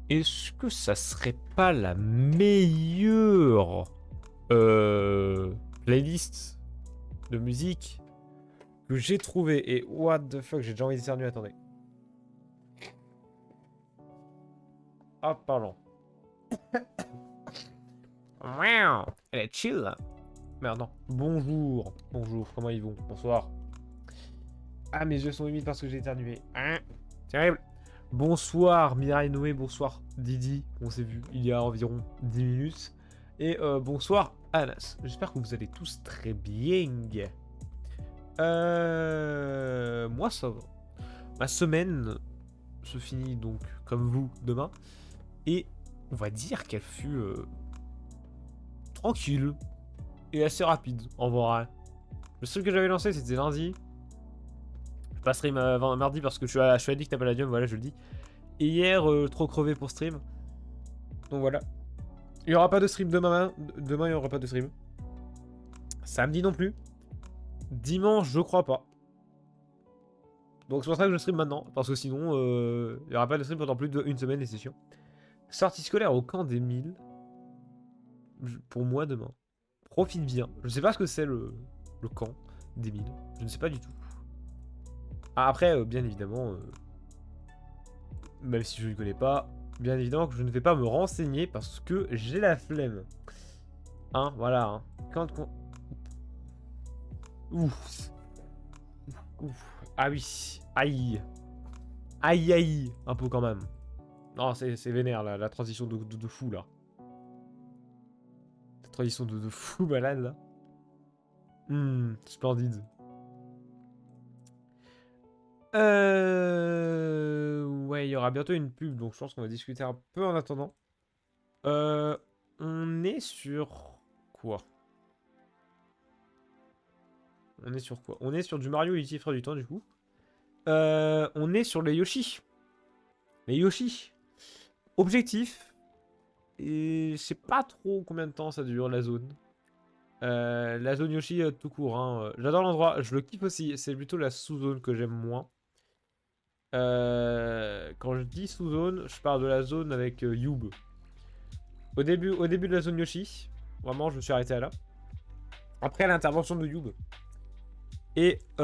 Est-ce que ça serait pas la meilleure playlist de musique que j'ai trouvée? Et what the fuck, j'ai déjà envie d'éternuer, attendez. Ah, pardon. Wow, elle est chill là. Merde, non. Bonjour. Bonjour, comment ils vont? Bonsoir. Ah, mes yeux sont humides parce que j'ai éternué. Hein, terrible. Bonsoir Mirai Noé, bonsoir Didi, on s'est vu il y a environ 10 minutes. Et bonsoir Anas. J'espère que vous allez tous très bien. Moi ça va. Ma semaine se finit donc comme vous demain. Et on va dire qu'elle fut tranquille et assez rapide en vrai. Le truc que j'avais lancé c'était lundi. Je passerai mardi parce que je suis addict à Palladium, voilà je le dis. Et hier, trop crevé pour stream. Donc voilà. Il n'y aura pas de stream demain. Demain, il n'y aura pas de stream. Samedi non plus. Dimanche, je crois pas. Donc c'est pour ça que je stream maintenant. Parce que sinon, il n'y aura pas de stream pendant plus d'une semaine et c'est chiant. Sortie scolaire au camp des 1000. Pour moi, demain. Profite bien. Je sais pas ce que c'est le camp des 1000. Je ne sais pas du tout. Ah, après, bien évidemment, même si je ne connais pas, bien évidemment que je ne vais pas me renseigner parce que j'ai la flemme. Hein, voilà. Hein. Ouf. Ouf. Ah oui. Aïe. Aïe aïe. Un peu quand même. Non, c'est vénère la transition de fou là. La transition de fou malade là. Splendide. Ouais, il y aura bientôt une pub, donc je pense qu'on va discuter un peu en attendant. On est sur quoi? On est sur quoi? On est sur du Mario Odyssey Frère du Temps du coup. On est sur les Yoshi. Les Yoshi. Objectif. Et je sais pas trop combien de temps ça dure la zone. La zone Yoshi tout court. Hein. J'adore l'endroit, je le kiffe aussi. C'est plutôt la sous-zone que j'aime moins. Quand je dis sous-zone, je parle de la zone avec Youb. Au début de la zone Yoshi, vraiment, je me suis arrêté à là. Après l'intervention de Youb. Et qu'est-ce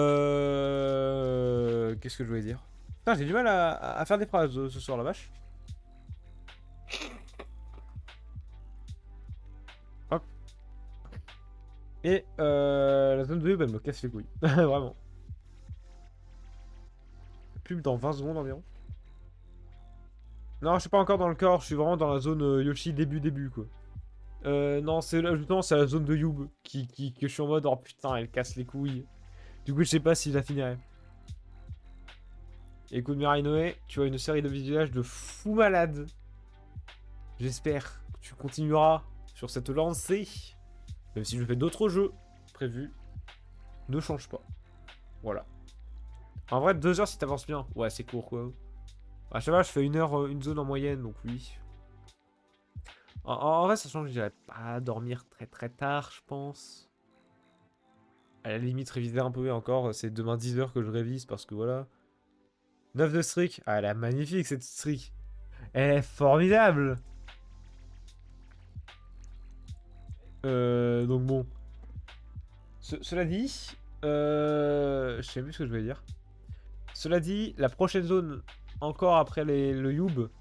que je voulais dire? Putain, j'ai du mal à faire des phrases ce soir, la vache. Hop. Et la zone de Youb, elle me casse les couilles. Vraiment. Pub dans 20 secondes environ. Non, je suis pas encore dans le corps, je suis vraiment dans la zone Yoshi début quoi. Non, c'est justement c'est la zone de Youb que je suis en mode oh putain elle casse les couilles. Du coup je sais pas si je la finirai. Écoute Mirai Noé, tu as une série de visages de fou malade. J'espère que tu continueras sur cette lancée. Même si je fais d'autres jeux prévus. Ne change pas. Voilà. En vrai 2 heures si t'avances bien. Ouais c'est court quoi. À chaque fois je fais 1 heure, une zone en moyenne donc oui. En vrai, sachant que j'irai pas dormir très très tard, je pense. À la limite, réviser un peu et encore, c'est demain 10 heures que je révise parce que voilà. 9 de streak. Ah, elle est magnifique cette streak. Elle est formidable. Donc bon. Cela dit, je sais plus ce que je voulais dire. Cela dit, la prochaine zone, encore après le Youb,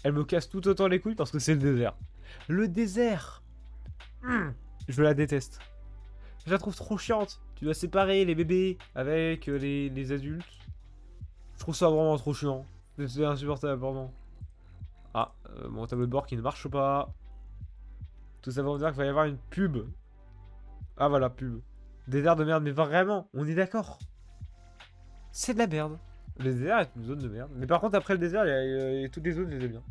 elle me casse tout autant les couilles parce que c'est le désert. Le désert. Je la déteste. Je la trouve trop chiante. Tu dois séparer les bébés avec les adultes. Je trouve ça vraiment trop chiant. C'est insupportable, vraiment. Ah, mon tableau de bord qui ne marche pas. Tout ça pour dire qu'il va y avoir une pub. Ah voilà, pub. Désert de merde, mais vraiment, on est d'accord. C'est de la merde. Le désert est une zone de merde. Mais par contre, après le désert, il y a toutes les zones, je les aime bien.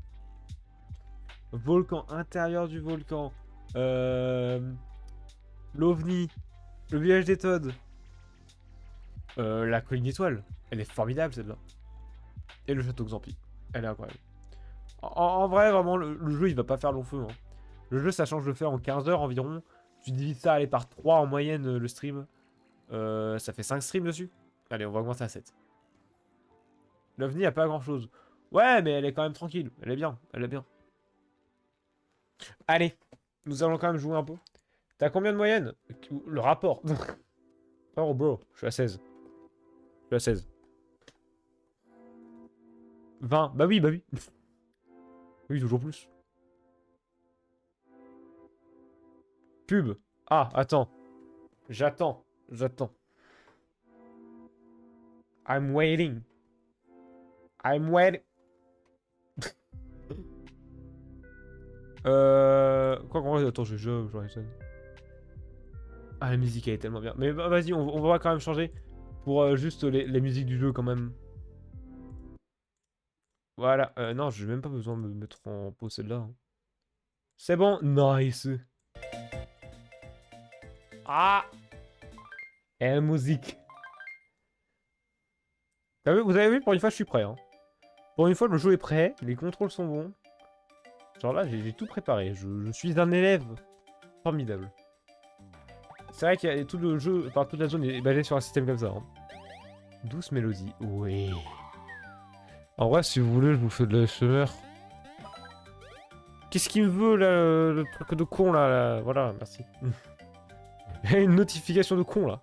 Volcan, intérieur du volcan. L'OVNI. Le village des Toads. La colline étoile. Elle est formidable celle-là. Et le château Xampi. Elle est incroyable. En vrai, vraiment, le jeu il va pas faire long feu. Hein. Le jeu ça change de faire en 15 heures environ. Tu divises ça allez, par 3 en moyenne le stream. Ça fait 5 streams dessus. Allez, on va augmenter à 7. L'OVNI a pas grand chose. Ouais, mais elle est quand même tranquille. Elle est bien, elle est bien. Allez, nous allons quand même jouer un peu. T'as combien de moyenne? Le rapport. Oh bro, je suis à 16. Je suis à 16. 20. Bah oui, bah oui. Oui, toujours plus. Pub. Ah, attends. J'attends. J'attends. I'm waiting. I'm waiting. Quoi qu'on... Attends, j'aurais ça. Ah, la musique, elle est tellement bien. Mais bah, vas-y, on va quand même changer. Pour juste les musiques du jeu, quand même. Voilà. Non, j'ai même pas besoin de me mettre en pause celle-là, hein. C'est bon. Nice. Ah. Et la musique. Vous avez vu, pour une fois, je suis prêt, hein. Pour une fois, le jeu est prêt. Les contrôles sont bons. Genre là, j'ai tout préparé. Je suis un élève formidable. C'est vrai qu'il y a tout le jeu, enfin toute la zone est basée sur un système comme ça, hein. Douce mélodie. Oui. En vrai, si vous voulez, je vous fais de la l'ASMR. Qu'est-ce qu'il me veut, là, le truc de con, là. Voilà, merci. Il y a une notification de con, là.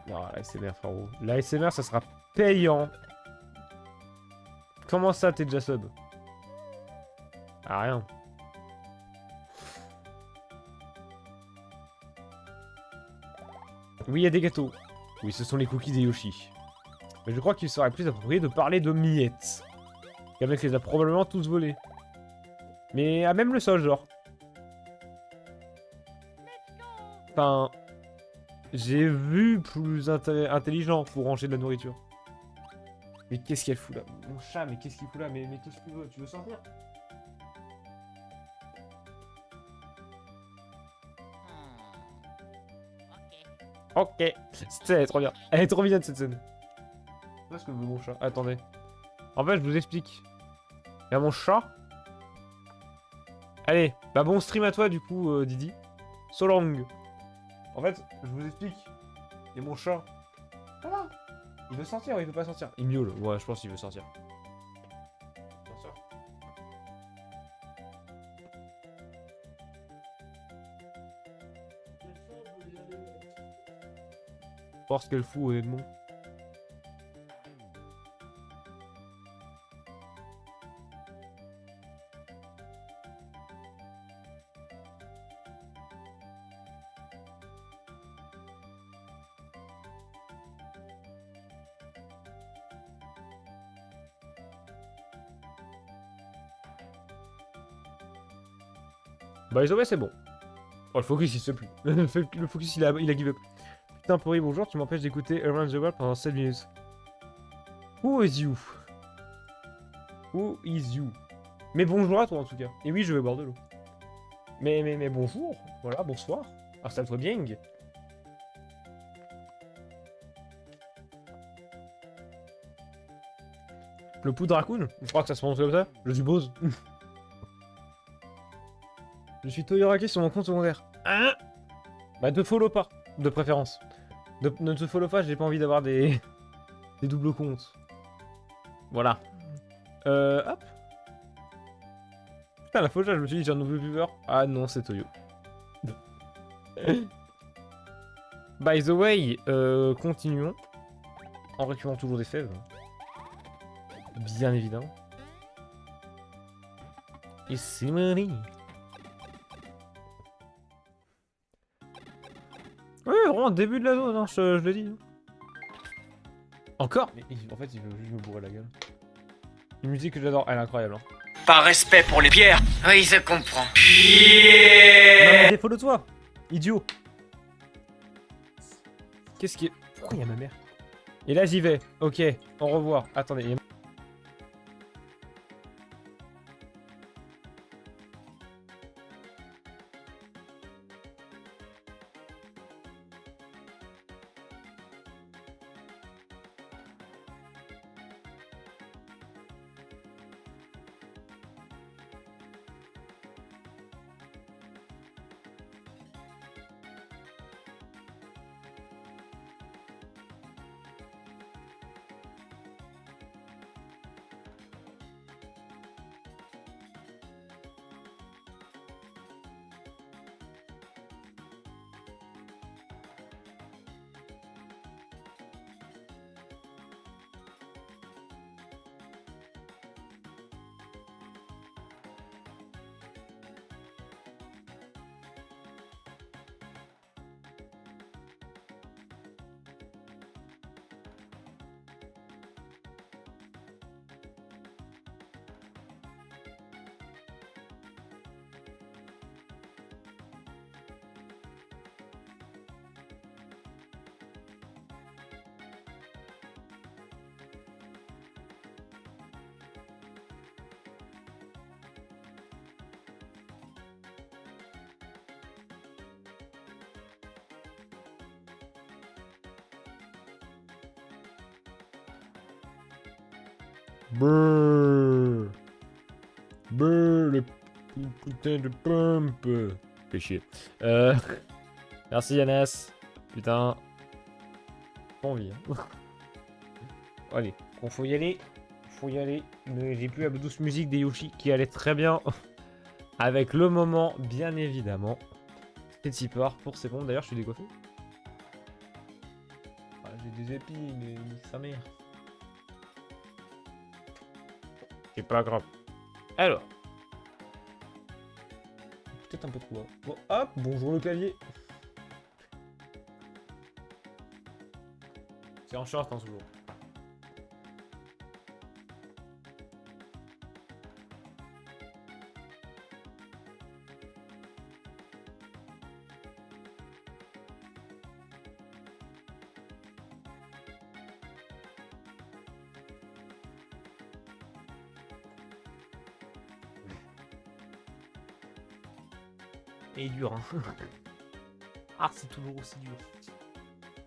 Non, l'ASMR, frérot. L'ASMR, ça sera payant. Comment ça, t'es déjà sub? Ah, rien. Oui, il y a des gâteaux. Oui, ce sont les cookies des Yoshi. Mais je crois qu'il serait plus approprié de parler de miettes. Le mec les a probablement tous volés. Mais à même le sol, genre. Enfin... J'ai vu plus intelligent pour ranger de la nourriture. Mais qu'est-ce qu'elle fout là? Mon chat, mais qu'est-ce qu'il fout là? Mais qu'est-ce que tu veux? Tu veux sortir? Ok. Cette scène, elle est trop bien. Elle est trop mignonne, cette scène. Qu'est-ce que veut mon chat? Attendez. En fait, je vous explique. Il y a mon chat. Allez, bah bon stream à toi, du coup, Didi. So long. En fait, je vous explique. Et mon chat. Ça va. Il veut sortir ou il veut pas sortir? Il miaule. Ouais, je pense qu'il veut sortir. Voir ce qu'elle fout, honnêtement. By the way, c'est bon. Oh, le focus, il se fait plus. Le focus, il a give up. Putain, pourri, bonjour, tu m'empêches d'écouter Around the World pendant 7 minutes. Who is you? Who is you? Mais bonjour à toi, en tout cas. Et oui, je vais boire de l'eau. Mais bonjour. Voilà, bonsoir. Installe-toi bien. Le poudre raccoon? Je crois que ça se prononce comme ça. Je suppose. Je suis Toyoraki sur mon compte secondaire. Hein? Bah, te follow pas, de préférence. Ne te follow pas, j'ai pas envie d'avoir des... des doubles comptes. Voilà. Hop. Putain, la fauche, je me suis dit, j'ai un nouveau viewer. Ah non, c'est Toyo. By the way, continuons. En récupérant toujours des fèves. Bien évidemment. Et c'est Marie. Oui, vraiment, début de la zone, hein, je le dis. Encore? Mais en fait, il veut juste me bourrer la gueule. Une musique que j'adore, elle est incroyable. Hein. Par respect pour les pierres. Oui, je comprends. Non, mais défaut de toi, idiot. Qu'est-ce qui est... Pourquoi il y a ma mère? Et là, j'y vais. Ok, au revoir. Attendez. Brrr. Brrr, le putain de pump. Fais chier. Merci Yanas. Putain. Pas envie. Hein. Allez, faut y aller. Faut y aller. Mais j'ai plus la douce musique des Yoshi qui allait très bien. Avec le moment, bien évidemment. C'est si peur pour ces pompes. D'ailleurs, je suis décoiffé. Ah, j'ai des épis, mais sa mère. C'est pas grave. Alors. Peut-être un peu trop. Bon, hop, bonjour le clavier. C'est en short, hein, toujours. Et dur, hein. Ah, c'est toujours aussi dur.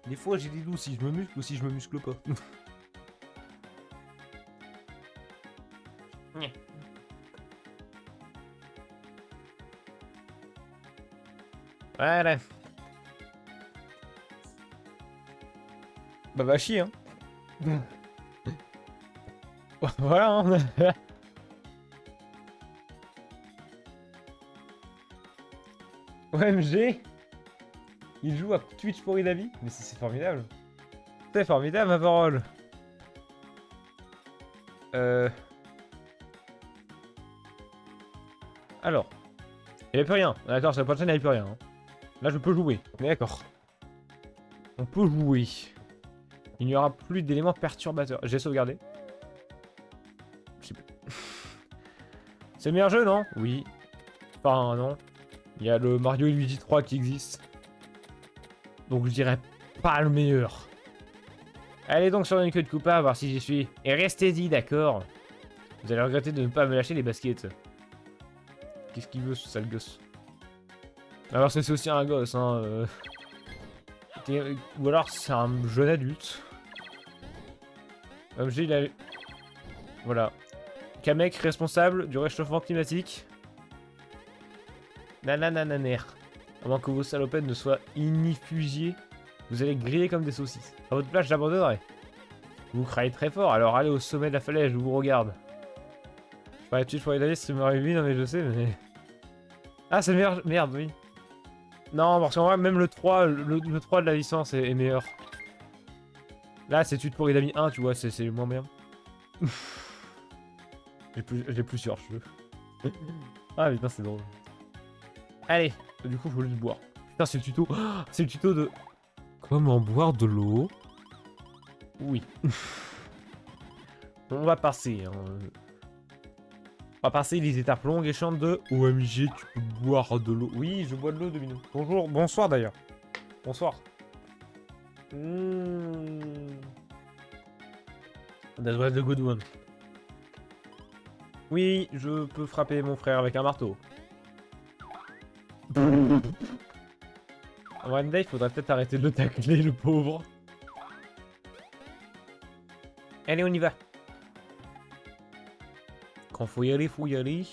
Des fois, j'ai des doutes si je me muscle ou si je me muscle pas. Voilà. Bah, va chier, hein. Voilà, hein. OMG. Il joue à Twitch pour Idavi. Mais c'est formidable. C'est formidable, ma parole. Alors. Il n'y a plus rien. D'accord, sur la prochaine, il n'y a plus rien. Hein. Là, je peux jouer. On est d'accord. On peut jouer. Il n'y aura plus d'éléments perturbateurs. J'ai sauvegardé. Je sais plus. C'est le meilleur jeu, non? Oui. Enfin, non. Il y a le Mario et Luigi 3 qui existe. Donc je dirais pas le meilleur. Allez donc sur une queue de Koopa, voir si j'y suis. Et restez dit, d'accord? Vous allez regretter de ne pas me lâcher les baskets. Qu'est-ce qu'il veut, ce sale gosse? Alors c'est aussi un gosse, hein. Ou alors c'est un jeune adulte. MG, il a... Voilà. Kamek responsable du réchauffement climatique. Nananananer. À moins que vos salopettes ne soient inifugiées, vous allez griller comme des saucisses. À votre place, j'abandonnerai. Vous criez très fort, alors allez au sommet de la falaise, je vous regarde. Je parlais de Twitch pour les streamer lui, non mais je sais, mais... Ah, c'est le meilleur... Merde, oui. Non, parce qu'en vrai, même le 3, le 3 de la licence est meilleur. Là, c'est Twitch pour Idami 1, tu vois, c'est moins bien. J'ai plus sur cheveux. Ah putain, c'est drôle. Allez, du coup, faut juste boire. Putain, c'est le tuto. Oh, c'est le tuto de... Comment boire de l'eau? Oui. On va passer. Hein. On va passer les étapes longues et chantes de OMG, tu peux boire de l'eau. Oui, je bois de l'eau, Domino. Bonjour, bonsoir d'ailleurs. Bonsoir. That was the good one. Oui, je peux frapper mon frère avec un marteau. En vrai, il faudrait peut-être arrêter de le tacler, le pauvre. Allez, on y va. Quand faut y aller, faut y aller.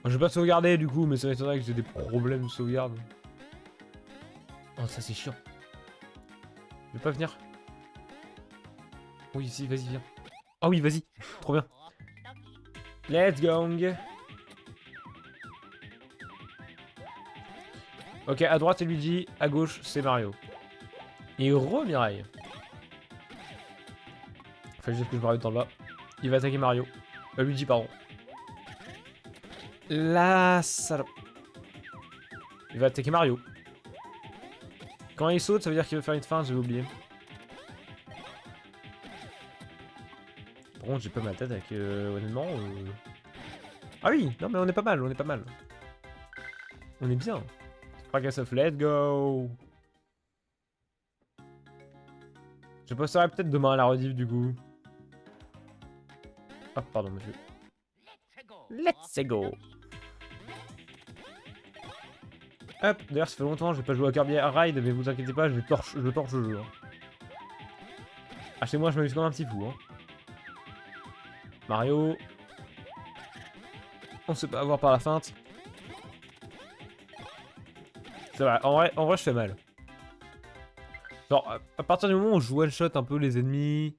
Je vais pas sauvegarder du coup, mais ça m'étonnerait que j'ai des problèmes de sauvegarde. Oh, ça c'est chiant. Je vais pas venir. Oui, si, vas-y, viens. Ah oui, vas-y. Trop bien. Let's go. Ok, à droite c'est Luigi, à gauche c'est Mario. Et Mireille. Enfin, juste que je Mario dans là. Il va attaquer Mario. Luigi, pardon. La salope. Il va attaquer Mario. Quand il saute, ça veut dire qu'il veut faire une feinte, j'avais oublié. Par contre, j'ai pas ma tête avec honnêtement. Ah oui, non mais on est pas mal, on est pas mal. On est bien. Fracassoff, let's go. Je posterai peut-être demain à la rediff du coup. Ah pardon monsieur. Let's go. Hop, d'ailleurs ça fait longtemps que j'ai pas joué à Kirby Ride, mais vous inquiétez pas, je torche le jeu. Hein. Ah chez moi je m'amuse comme un petit fou. Hein. Mario. On se fait pas avoir par la feinte. C'est vrai, en vrai, je fais mal. Genre, à partir du moment où je one-shot un peu les ennemis,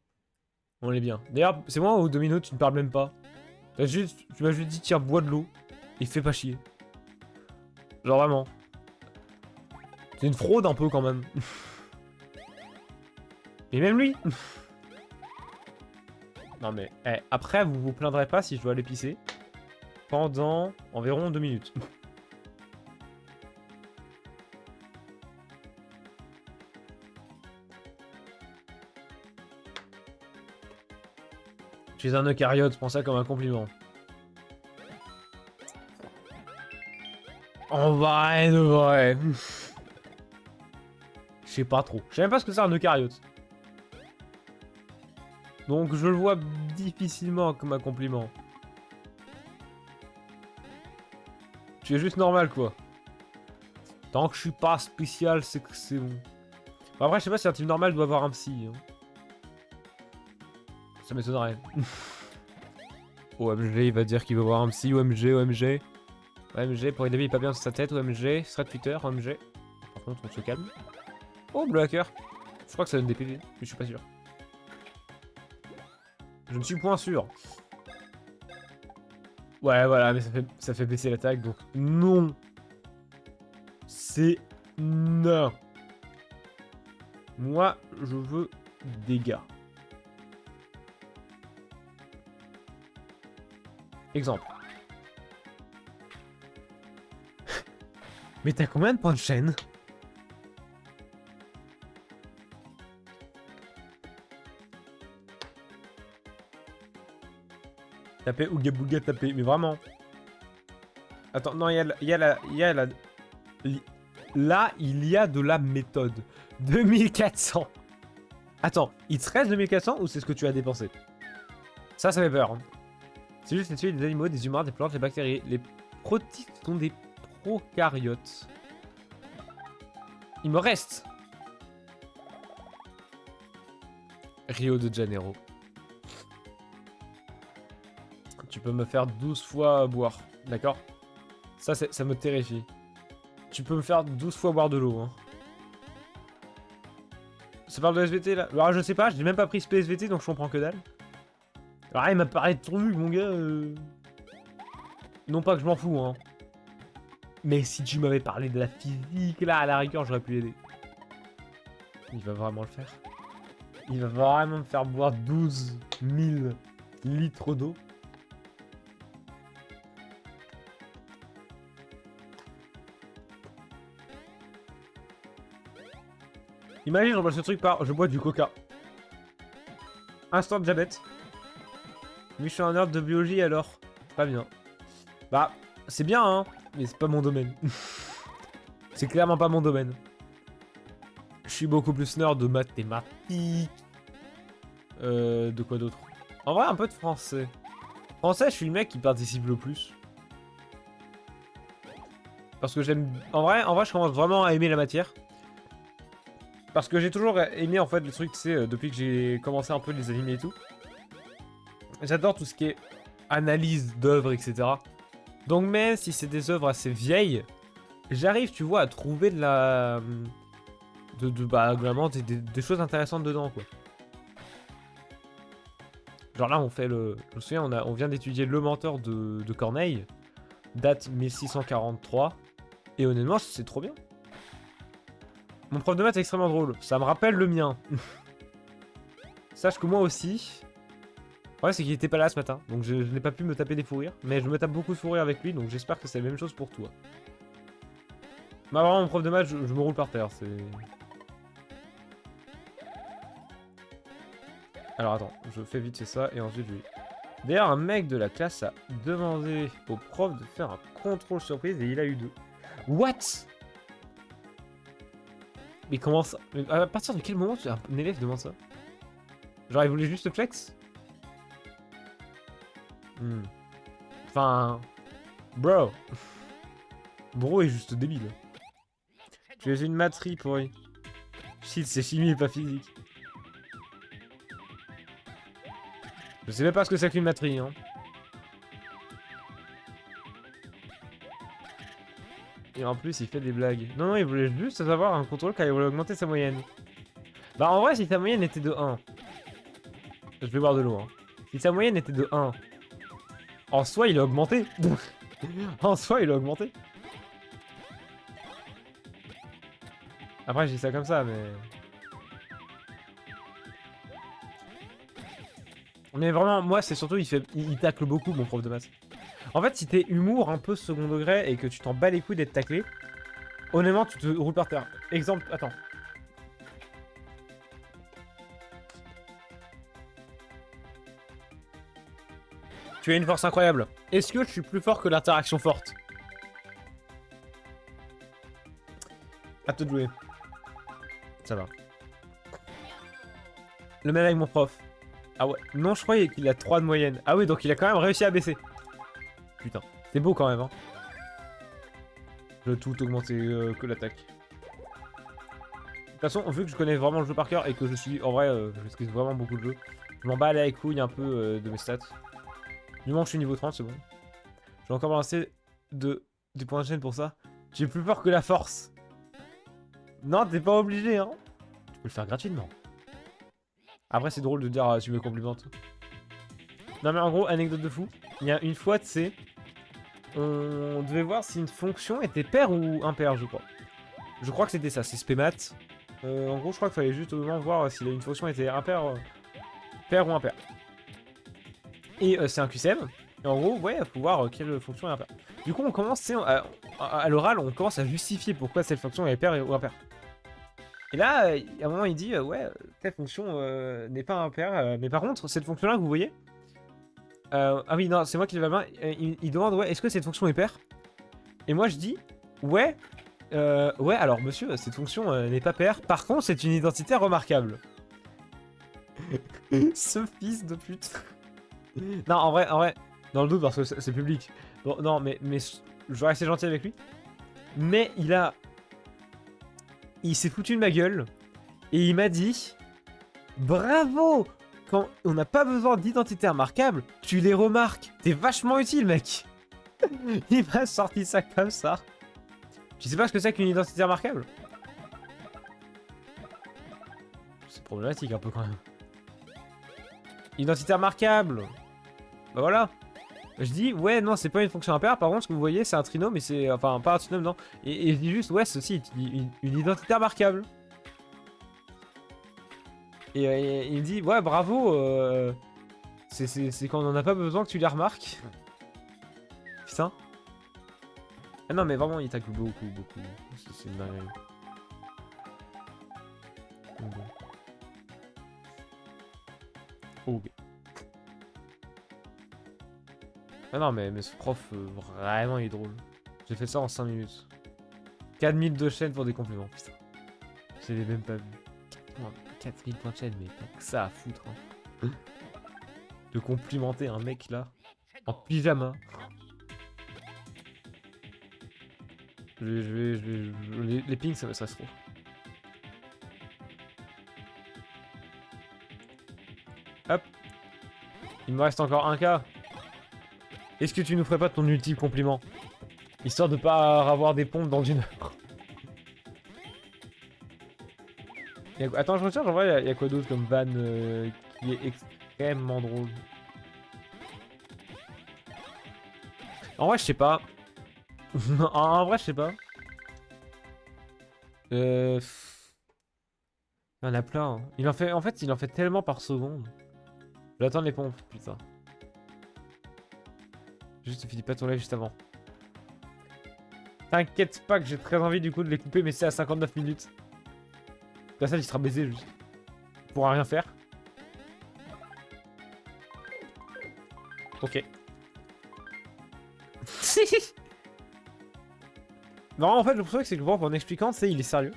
on est bien. D'ailleurs, c'est moi au domino, tu ne parles même pas. Tu m'as juste dit, tiens, bois de l'eau. Et fais pas chier. Genre vraiment. C'est une fraude un peu quand même. Et même lui. Non mais, après, vous vous plaindrez pas si je dois aller pisser. Pendant environ 2 minutes. Je suis un eucaryote, prends ça comme un compliment. En vrai, de vrai. Je sais pas trop. Je sais même pas ce que c'est un eucaryote. Donc je le vois difficilement comme un compliment. Tu es juste normal quoi. Tant que je suis pas spécial, c'est que c'est bon. Bon, après, je sais pas si un type normal doit avoir un psy. Hein. Ça m'étonnerait. OMG, il va dire qu'il veut voir un psy. OMG, OMG. OMG, pour une il est pas bien sur sa tête. OMG, ce sera Twitter. OMG. Par contre, on se calme. Oh, Blue Hacker. Je crois que ça donne des PV, mais je suis pas sûr. Je ne suis point sûr. Ouais, voilà, mais ça fait baisser l'attaque, donc non. C'est non. Moi, je veux dégâts. Exemple. Mais t'as combien de points de chaîne? Tapez Ouga Bouga, tapez. Mais vraiment. Attends, non, il y a la... Là, il y a de la méthode. 2400. Attends, il te reste 2400 ou c'est ce que tu as dépensé? Ça fait peur. Hein. C'est juste tuer des animaux, des humains, des plantes, des bactéries. Les protistes sont des prokaryotes. Il me reste Rio de Janeiro. Tu peux me faire 12 fois boire, d'accord? Ça me terrifie. Tu peux me faire 12 fois boire de l'eau. Hein. Ça parle de SVT là? Alors je sais pas, j'ai même pas pris ce PSVT donc je comprends que dalle. Alors il m'a parlé de trucs mon gars. Non pas que je m'en fous hein. Mais si tu m'avais parlé de la physique là à la rigueur j'aurais pu l'aider. Il va vraiment le faire. Il va vraiment me faire boire 12 000 litres d'eau. Imagine, je bois ce truc par... Je bois du coca. Instant de diabète. Mais je suis un nerd de biologie alors. Pas bien. Bah, c'est bien hein. Mais c'est pas mon domaine. C'est clairement pas mon domaine. Je suis beaucoup plus nerd de mathématiques. De quoi d'autre? En vrai, un peu de français. Français, je suis le mec qui participe le plus. Parce que j'aime... En vrai, je commence vraiment à aimer la matière. Parce que j'ai toujours aimé en fait le truc, tu sais, depuis que j'ai commencé un peu les animés et tout. J'adore tout ce qui est analyse d'œuvres, etc. Donc même si c'est des œuvres assez vieilles, j'arrive, tu vois, à trouver de la... bah, globalement, des choses intéressantes dedans, quoi. Genre là, on fait le... Je me souviens, on vient d'étudier Le Menteur de Corneille. Date 1643. Et honnêtement, c'est trop bien. Mon prof de maths est extrêmement drôle. Ça me rappelle le mien. Sache que moi aussi... Ouais, c'est qu'il était pas là ce matin. Donc je n'ai pas pu me taper des fous rires. Mais je me tape beaucoup de fous rires avec lui. Donc j'espère que c'est la même chose pour toi. Mais vraiment, mon prof de maths, je me roule par terre. C'est... Alors attends, je fais vite fait ça. Et ensuite je lui... D'ailleurs, un mec de la classe a demandé au prof de faire un contrôle surprise. Et il a eu 2. What? Mais comment ça? Mais à partir de quel moment un élève demande ça? Genre il voulait juste flex? Enfin... Bro. Bro est juste débile. Tu es une matrice pourri. Shit, c'est chimie et pas physique. Je sais même pas ce que c'est qu'une matrie, hein. Et en plus, il fait des blagues. Non, non, il voulait juste savoir un contrôle car il voulait augmenter sa moyenne. Bah, en vrai, si sa moyenne était de 1, je vais boire de l'eau, hein. Si sa moyenne était de 1, en soi, il a augmenté. En soi, il a augmenté. Après, je dis ça comme ça, mais... Mais vraiment, moi, c'est surtout, il tacle beaucoup, mon prof de maths. En fait, si t'es humour un peu second degré et que tu t'en bats les couilles d'être taclé, honnêtement, tu te roules par terre. Exemple, attends. Tu as une force incroyable. Est-ce que je suis plus fort que l'interaction forte? À te de jouer. Ça va. Le même avec mon prof. Ah ouais. Non, je croyais qu'il a 3 de moyenne. Ah oui, donc il a quand même réussi à baisser. Putain. C'est beau quand même, hein. Je vais tout augmenter que l'attaque. De toute façon, vu que je connais vraiment le jeu par cœur et que je suis... En vrai, je maîtrise vraiment beaucoup de jeux. Je m'en bats les couilles un peu de mes stats. Du moment que je suis niveau 30, c'est bon. Je vais encore balancer du point de chaîne pour ça. J'ai plus peur que la force. Non, t'es pas obligé, hein. Tu peux le faire gratuitement. Après, c'est drôle de dire tu me complimentes. Non, mais en gros, anecdote de fou. Il y a une fois, tu sais, on devait voir si une fonction était paire ou impaire, je crois. Je crois que c'était ça, c'est spémat. En gros, je crois qu'il fallait juste au moment voir si une fonction était impaire, paire ou impaire. Et c'est un QCM. Et en gros, ouais, il faut voir quelle fonction est impaire. Du coup, on commence, tu sais, à l'oral, on commence à justifier pourquoi cette fonction est paire ou impaire. Et là, à un moment, il dit, ouais, telle fonction n'est pas impaire, mais par contre, cette fonction-là que vous voyez... ah oui, non, c'est moi qui l'ai la main. Il demande, ouais, est-ce que cette fonction est paire? Et moi, je dis, ouais, ouais, alors monsieur, cette fonction n'est pas paire. Par contre, c'est une identité remarquable. Ce fils de pute. Non, en vrai, dans le doute, parce que c'est public. Bon, non, mais je vais rester gentil avec lui. Mais il s'est foutu de ma gueule. Et il m'a dit, bravo! Quand on n'a pas besoin d'identité remarquable, tu les remarques. T'es vachement utile, mec. Il m'a sorti ça comme ça. Tu sais pas ce que c'est qu'une identité remarquable? C'est problématique un peu quand même. Identité remarquable. Bah voilà. Je dis, ouais, non, c'est pas une fonction impaire. Par contre, ce que vous voyez, c'est un trinôme, mais c'est. Enfin, pas un trinôme, non. Et je dis juste, ouais, ceci, une identité remarquable. Et il me dit, ouais, bravo. C'est quand on en a pas besoin que tu les remarques. Putain. Ah non, mais vraiment, il tacle beaucoup. C'est une dinguerie. Ok. Ah non, mais ce prof, vraiment, il est drôle. J'ai fait ça en 5 minutes. 4000 de chaîne pour des compliments, putain. Je l'ai même pas vu. 4000 points de chaîne, mais pas que ça à foutre. Hein. De complimenter un mec là, en pyjama. Les pings, ça me stresse trop. Hop. Il me reste encore un cas. Est-ce que tu nous ferais pas ton ultime compliment? Histoire de pas avoir des pompes dans une heure. Attends, je retiens, en vrai, il y a quoi d'autre comme van qui est extrêmement drôle? En vrai, je sais pas. En vrai, je sais pas. Il y en a plein. Hein. En fait, il en fait tellement par seconde. Je vais attendre les pompes, putain. Juste, finis pas ton live juste avant. T'inquiète pas que j'ai très envie du coup de les couper, mais c'est à 59 minutes. Là, ça, il sera baisé juste. Il pourra rien faire. Ok. Non, en fait, le problème, c'est que le prof, en expliquant, tu sais, il est sérieux.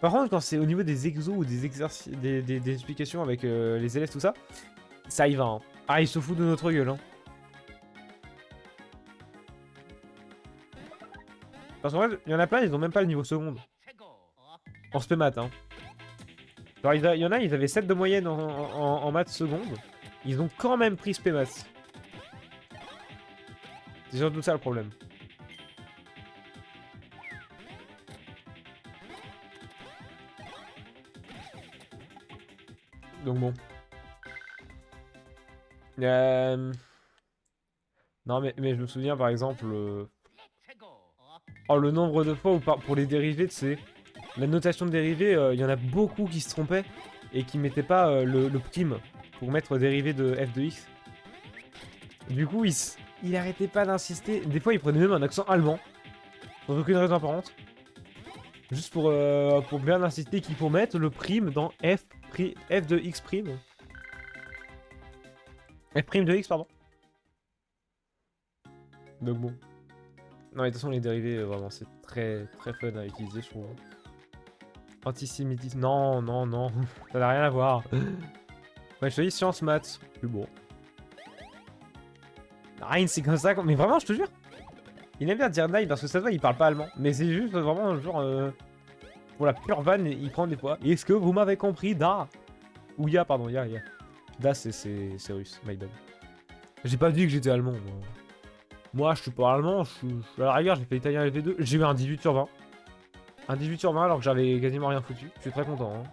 Par contre, quand c'est au niveau des exos ou des exercices, des explications avec les élèves, tout ça, ça y va. Hein. Ah, il se fout de notre gueule. Hein. Parce qu'en fait, il y en a plein, ils ont même pas le niveau seconde. En spé maths, hein. Genre, il y en a, ils avaient 7 de moyenne en maths seconde. Ils ont quand même pris Spémas. C'est surtout ça le problème. Donc bon. Non mais je me souviens par exemple... Oh, le nombre de fois où pour les dérivés, tu sais... La notation de dérivés, il y en a beaucoup qui se trompaient et qui mettaient pas le prime pour mettre dérivé de f de x. Du coup, il arrêtait pas d'insister. Des fois, il prenait même un accent allemand. Sans aucune raison apparente. Juste pour bien insister qu'il faut mettre le prime dans f de x prime. F prime de x, pardon. Donc bon. Non, mais de toute façon, les dérivés, vraiment, c'est très très fun à utiliser, je trouve. Antisémitisme. Non, non, non. Ça n'a rien à voir. Ouais, je choisis sciences maths. Plus bon. Rien, c'est comme ça. Mais vraiment, je te jure. Il aime bien dire Nine parce que ça se voit, il parle pas allemand. Mais c'est juste vraiment genre. Pour la pure vanne, il prend des fois. Est-ce que vous m'avez compris, Da? Ou Ya, pardon, Ya. Da, c'est russe, my bad. J'ai pas dit que j'étais allemand. Moi, je suis pas allemand. À la rigueur, j'ai fait italien LV2. J'ai eu un 18 sur 20. Un 18 sur 20 alors que j'avais quasiment rien foutu. Je suis très content. Hein.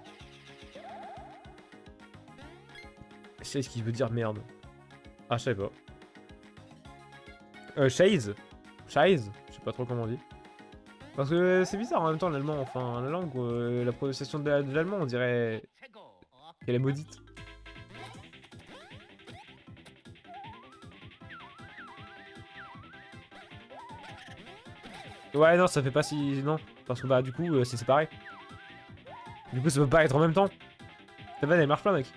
Je sais ce qu'il veut dire merde. Ah, je sais pas. Scheiß. Scheiß. Je sais pas trop comment on dit. Parce que c'est bizarre en même temps l'allemand. Enfin, la langue, la prononciation de l'allemand, on dirait qu'elle est maudite. Ouais, non, ça fait pas si. Non. Parce que bah, du coup, c'est séparé. Du coup, ça peut pas être en même temps. Ta vanne, elle marche pas, mec.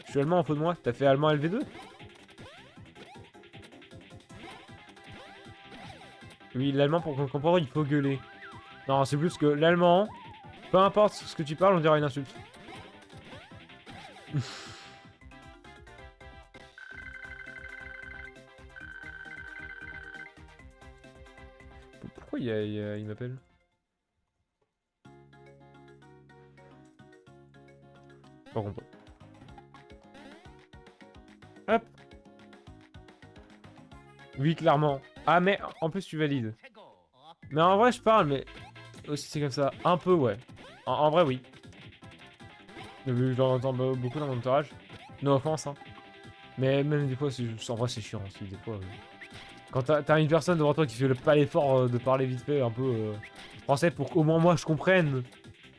Je suis allemand en faux de moi. T'as fait allemand LV2? Oui, l'allemand, pour comprendre, il faut gueuler. Non, c'est plus que l'allemand, peu importe ce que tu parles, on dirait une insulte. Pourquoi il m'appelle? Par contre. Hop. Oui, clairement. Ah, mais en plus, tu valides. Mais en vrai, je parle, mais aussi c'est comme ça. Un peu, ouais. En vrai, oui. Je l'entends beaucoup dans mon entourage. No offense, hein. Mais même des fois, en vrai, c'est chiant aussi. Des fois, quand t'as une personne devant toi qui fait pas l'effort de parler vite fait un peu français pour qu'au moins moi je comprenne.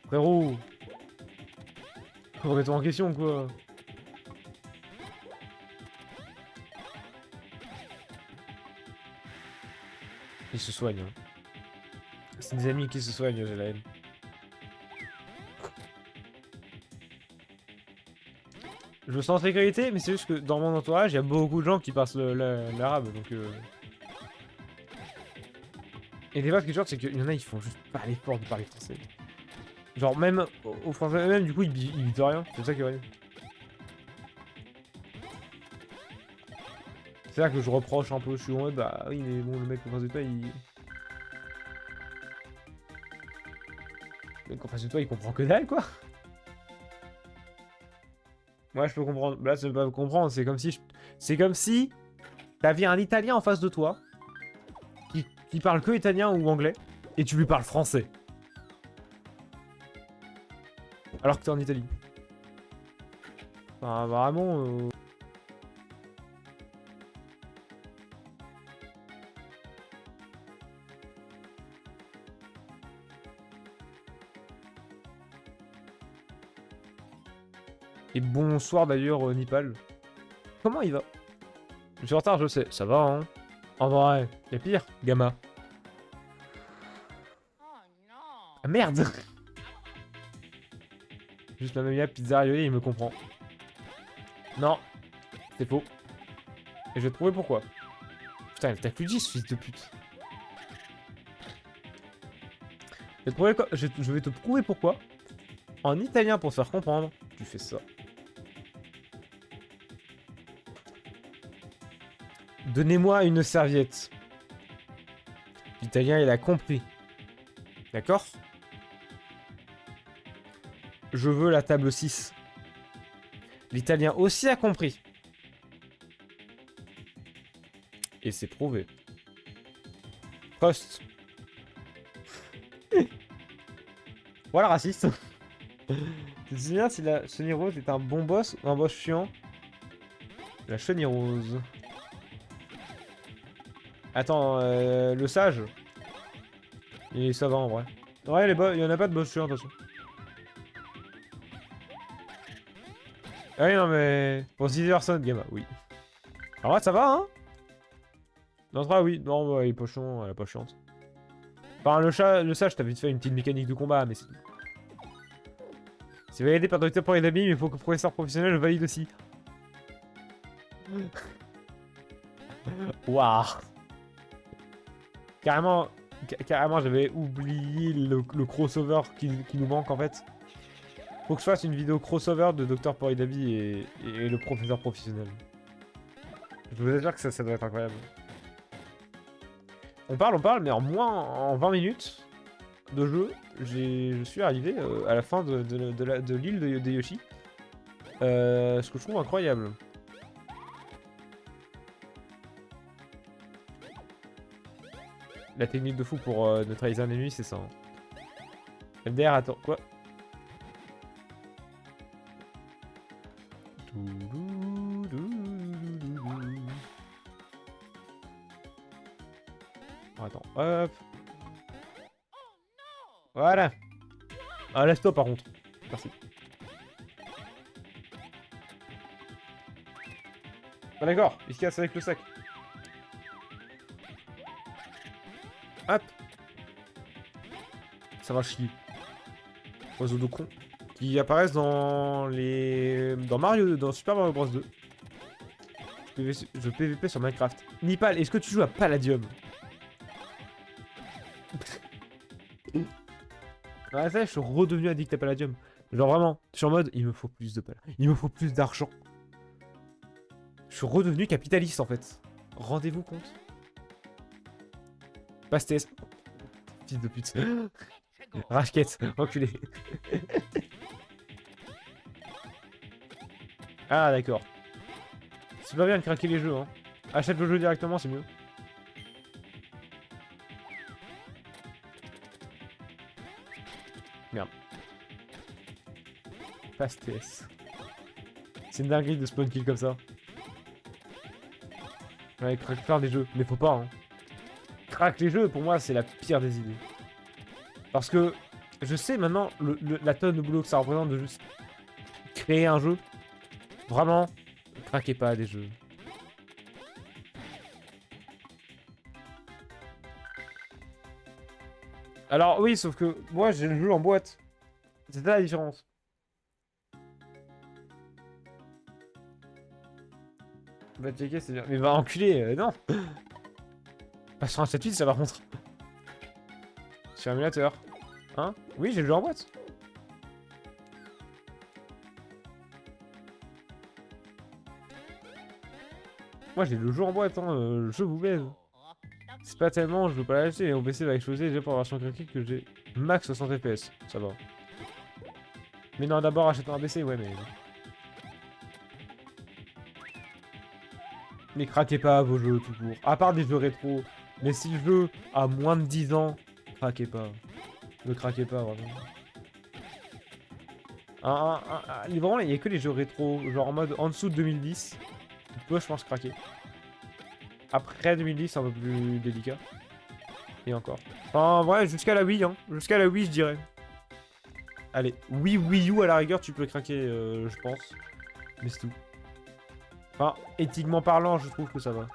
Frérot. Remets-toi en question, quoi. Ils se soignent. Hein. C'est des amis qui se soignent, j'ai la haine. Je me sens en sécurité, mais c'est juste que dans mon entourage, il y a beaucoup de gens qui parlent l'arabe, donc... Et des fois, ce qui est c'est qu'il y en a, ils font juste pas l'effort de parler français. Genre, même aux Français eux-mêmes, du coup, ils disent rien. C'est ça qui est vrai. C'est là que je reproche un peu. Je suis en mode, bah oui, mais bon, le mec en face de toi, il... Le mec en face de toi, il comprend que dalle, quoi. Moi, je peux comprendre. Là, c'est pas comprendre. C'est comme si... C'est comme si... T'avais un Italien en face de toi. Qui parle que italien ou anglais. Et tu lui parles français. Alors que t'es en Italie. Enfin, vraiment... Et bonsoir d'ailleurs, Nipal. Comment il va? Je suis en retard, je sais. Ça va, hein? En vrai, y'a pire, Gamma. Ah merde! Juste la même pizza Rioli, il me comprend. Non, c'est faux. Et je vais te prouver pourquoi. Putain, t'as plus 10, fils de pute. Je vais te prouver pourquoi. En italien, pour te faire comprendre, tu fais ça. Donnez-moi une serviette. L'italien, il a compris. D'accord? Je veux la table 6. L'italien aussi a compris. Et c'est prouvé. Post. Voilà, raciste. Tu te souviens si la chenille rose est un bon boss ou un boss chiant? La chenille rose. Attends, le sage. Ça va en vrai. Ouais, il y en a pas de boss chiant de toute façon. Ah oui, non mais... Pour 6 personnes, Gamma, oui. En vrai, ça va, hein? Dans ce cas, oui. Non, bah, il est pas chiant, elle est pas chiante. Enfin, le sage, t'as vite fait une petite mécanique de combat, mais c'est tout. C'est validé par Docteur pour les amis, mais il faut que le professeur professionnel le valide aussi. Waouh. Carrément, j'avais oublié le crossover qui nous manque en fait. Faut que je fasse une vidéo crossover de Docteur Poridabi et le professeur professionnel. Je vous assure que ça doit être incroyable. On parle, mais en moins, en 20 minutes de jeu, je suis arrivé à la fin de l'île de Yoshi. Ce que je trouve incroyable. La technique de fou pour neutraliser un ennemi, c'est ça. Hein. MDR, attends, quoi? Oh, attends, hop. Voilà. Ah, laisse-toi par contre. Merci. Ah, d'accord, il se casse avec le sac. Hop. Ça va chier. Oiseaux de con. Qui apparaissent dans Mario, dans Super Mario Bros 2. Je PVP sur Minecraft. Nipal, est-ce que tu joues à Palladium? Ah ça, je suis redevenu addict à Palladium. Genre vraiment, je suis en mode, il me faut plus de Palladium. Il me faut plus d'argent. Je suis redevenu capitaliste en fait. Rendez-vous compte. Pastes. Fils de pute. Rashket, enculé. Ah d'accord. C'est pas bien de craquer les jeux, hein. Achète le jeu directement, c'est mieux. Merde. Pastes. C'est une dinguerie de spawn kill comme ça. Ouais, craque faire des jeux, mais faut pas, hein. Craque les jeux, pour moi, c'est la pire des idées. Parce que je sais maintenant la tonne de boulot que ça représente de juste créer un jeu. Vraiment, craquez pas des jeux. Alors oui, sauf que moi j'ai le jeu en boîte. C'est ça la différence. Va checker, c'est bien. Mais va enculer, non. Pas sur un 7.8 ça par contre. Sur émulateur. Hein? Oui, j'ai le jeu en boîte. Moi j'ai le jeu en boîte, hein. Le jeu vous baise. C'est pas tellement, je veux pas l'acheter, mais mon PC va exploser déjà pour la version graphique que j'ai max 60 FPS. Ça va. Mais non, d'abord achète un PC, ouais, mais. Mais craquez pas vos jeux tout court. À part des jeux rétro. Mais si le jeu a moins de 10 ans, craquez pas. Ne craquez pas, vraiment. Vraiment, il n'y a que les jeux rétro, genre en mode en dessous de 2010. Tu peux, je pense, craquer. Après 2010, c'est un peu plus délicat. Et encore. Enfin, ouais, jusqu'à la Wii, hein. Jusqu'à la Wii, je dirais. Allez, Wii U, à la rigueur, tu peux craquer, je pense. Mais c'est tout. Enfin, éthiquement parlant, je trouve que ça va.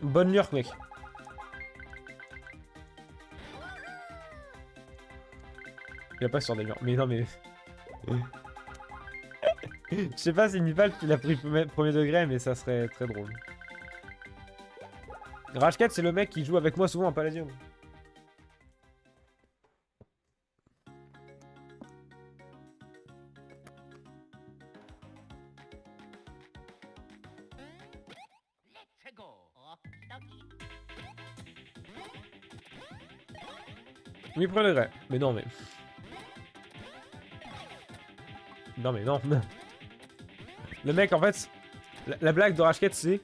Bonne lurk, mec. Il a pas sur des murs. Mais non, mais... Je sais pas si Nipal qui l'a pris premier degré, mais ça serait très drôle. Rashkat, c'est le mec qui joue avec moi souvent en Palladium. Oui, prenez vrai. Mais non, mais... Non, mais non. Le mec, en fait, la blague de Rashket, c'est...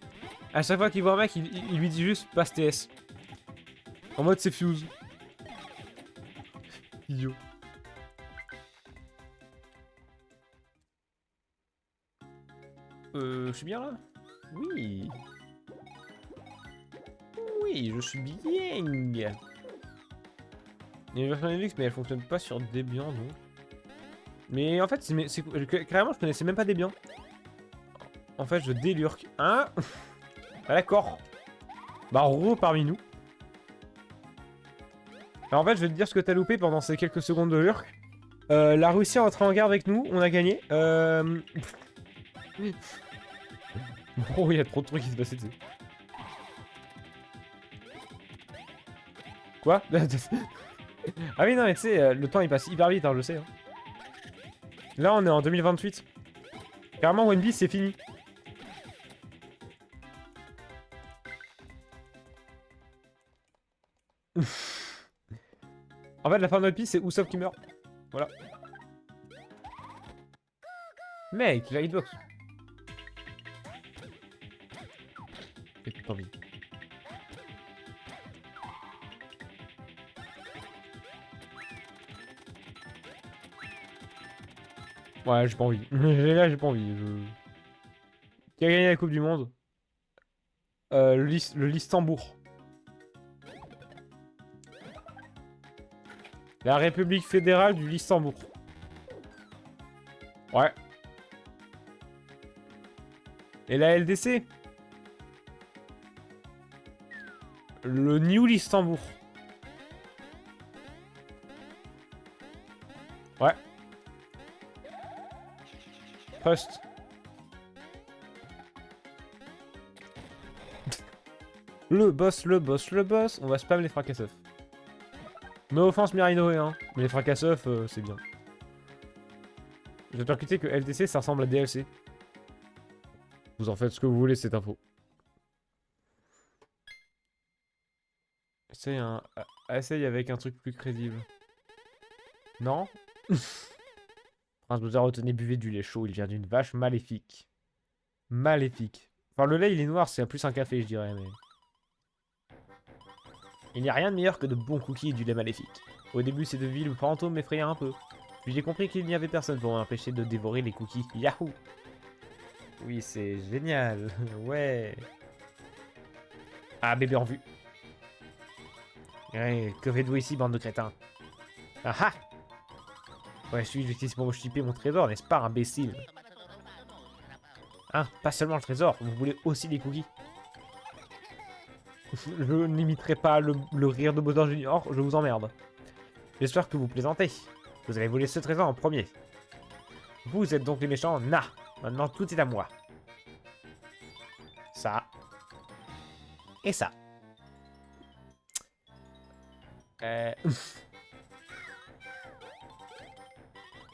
À chaque fois qu'il voit un mec, il lui dit juste passe TS. En mode c'est Fuse. Idiot. Je suis bien là? Oui. Oui, je suis bien. Il y a une version Linux, mais elle fonctionne pas sur Debian, non. Mais en fait, carrément, je connaissais même pas Debian. En fait, je délurque. Hein? Ah, d'accord. Bah, parmi nous. Alors, en fait, je vais te dire ce que t'as loupé pendant ces quelques secondes de lurk. La Russie est entrée en guerre avec nous, on a gagné. Oh, il y a trop de trucs qui se passaient dessus. Quoi? Ah oui, non, mais tu sais, le temps il passe hyper vite, hein, je sais. Hein. Là, on est en 2028. Carrément, One Piece, c'est fini. En fait, la fin de One Piece, c'est Usopp qui meurt. Voilà. Mec, la hitbox. J'ai pas envie. Ouais, j'ai pas envie. Là, j'ai pas envie. Qui a gagné la Coupe du Monde? Le Listembourg. La République fédérale du Listembourg. Ouais. Et la LDC? Le New Listembourg. Ouais. Post. Le boss, le boss, le boss. On va spam les fracasseurs. No offense Mirinoé, hein. Mais les fracasseurs, c'est bien. Je vais percuter que LDC, ça ressemble à DLC. Vous en faites ce que vous voulez, cette info. Essaye avec un truc plus crédible. Non? Prince Bowser, retenez, buvez du lait chaud. Il vient d'une vache maléfique. Maléfique. Enfin, le lait, il est noir, c'est plus un café, je dirais, mais... Il n'y a rien de meilleur que de bons cookies et du lait maléfique. Au début, ces deux villes fantômes m'effrayaient un peu. Puis j'ai compris qu'il n'y avait personne pour m'empêcher de dévorer les cookies. Yahoo! Oui, c'est génial. Ouais. Ah, bébé en vue. Ouais, que faites-vous ici, bande de crétins? Ah ah! Ouais, je suis ici pour me chipper mon trésor, n'est-ce pas, imbécile? Hein, pas seulement le trésor, vous voulez aussi des cookies? Je n'imiterai pas le rire de Bowser Junior, je vous emmerde. J'espère que vous plaisantez. Vous allez voler ce trésor en premier. Vous êtes donc les méchants? Nah! Maintenant tout est à moi. Ça. Et ça.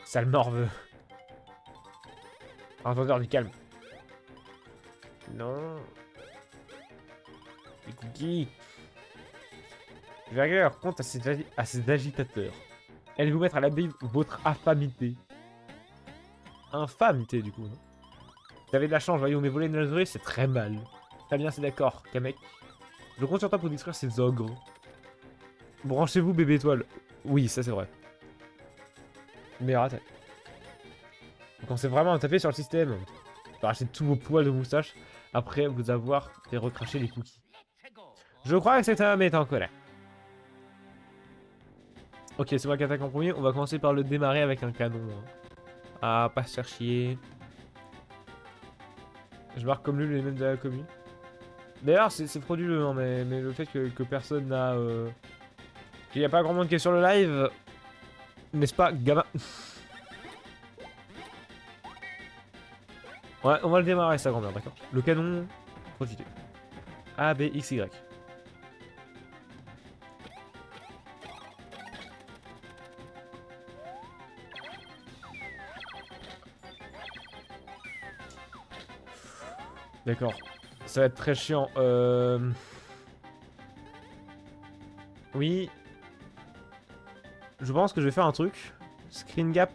Sale morveux. Entendeur du calme. Non. Les cookies. Je vais régler leur compte à ces agitateurs. Allez vous mettre à l'abri votre infamité. Infamité, du coup. Non, vous avez de la chance, voyez, mais voler une oiserie, c'est très mal. Très bien, c'est d'accord, Kamek. Je compte sur toi pour détruire ces ogres. Branchez-vous, bébé étoile. Oui, ça c'est vrai. Mais arrête. Vous commencez vraiment à taper sur le système. Vous arracher tous vos poils de moustache après vous avoir fait recracher les cookies. Je crois que cet homme est en colère. Ok, c'est moi qui attaque en premier. On va commencer par le démarrer avec un canon. Hein. Ah, pas se faire chier. Je marque comme lui les mêmes de la commune. D'ailleurs, c'est frauduleux, hein, mais le fait que personne n'a... qu'il n'y a pas grand monde qui est sur le live... N'est-ce pas, gamin? Ouais, on va le démarrer, sa grand-mère, d'accord. Le canon... Profitez. A, B, X, Y. D'accord. Ça va être très chiant. Oui. Je pense que je vais faire un truc. Screen gap.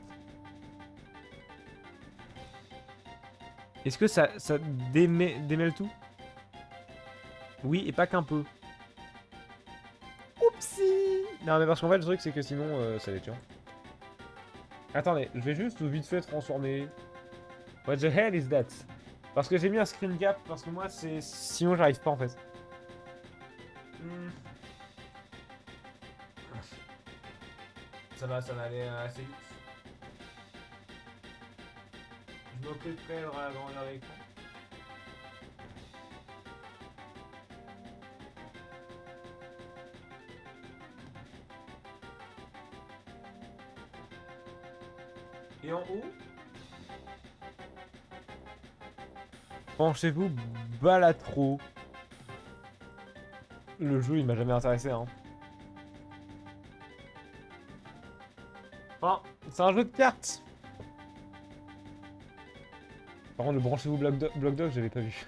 Est-ce que ça démêle tout? Oui, et pas qu'un peu. Oupsie! Non, mais parce qu'en fait, le truc, c'est que sinon, ça va être chiant. Attendez, je vais juste vite fait transformer. What the hell is that? Parce que j'ai mis un screen gap, parce que moi, c'est... Sinon, j'arrive pas, en fait. Ça va aller assez vite. Je me prépare à la grandeur de l'écran. Et en haut, penchez-vous balatro. Le jeu, il m'a jamais intéressé, hein. Enfin, c'est un jeu de cartes. Par contre, le branchez-vous Block Dog, j'avais pas vu.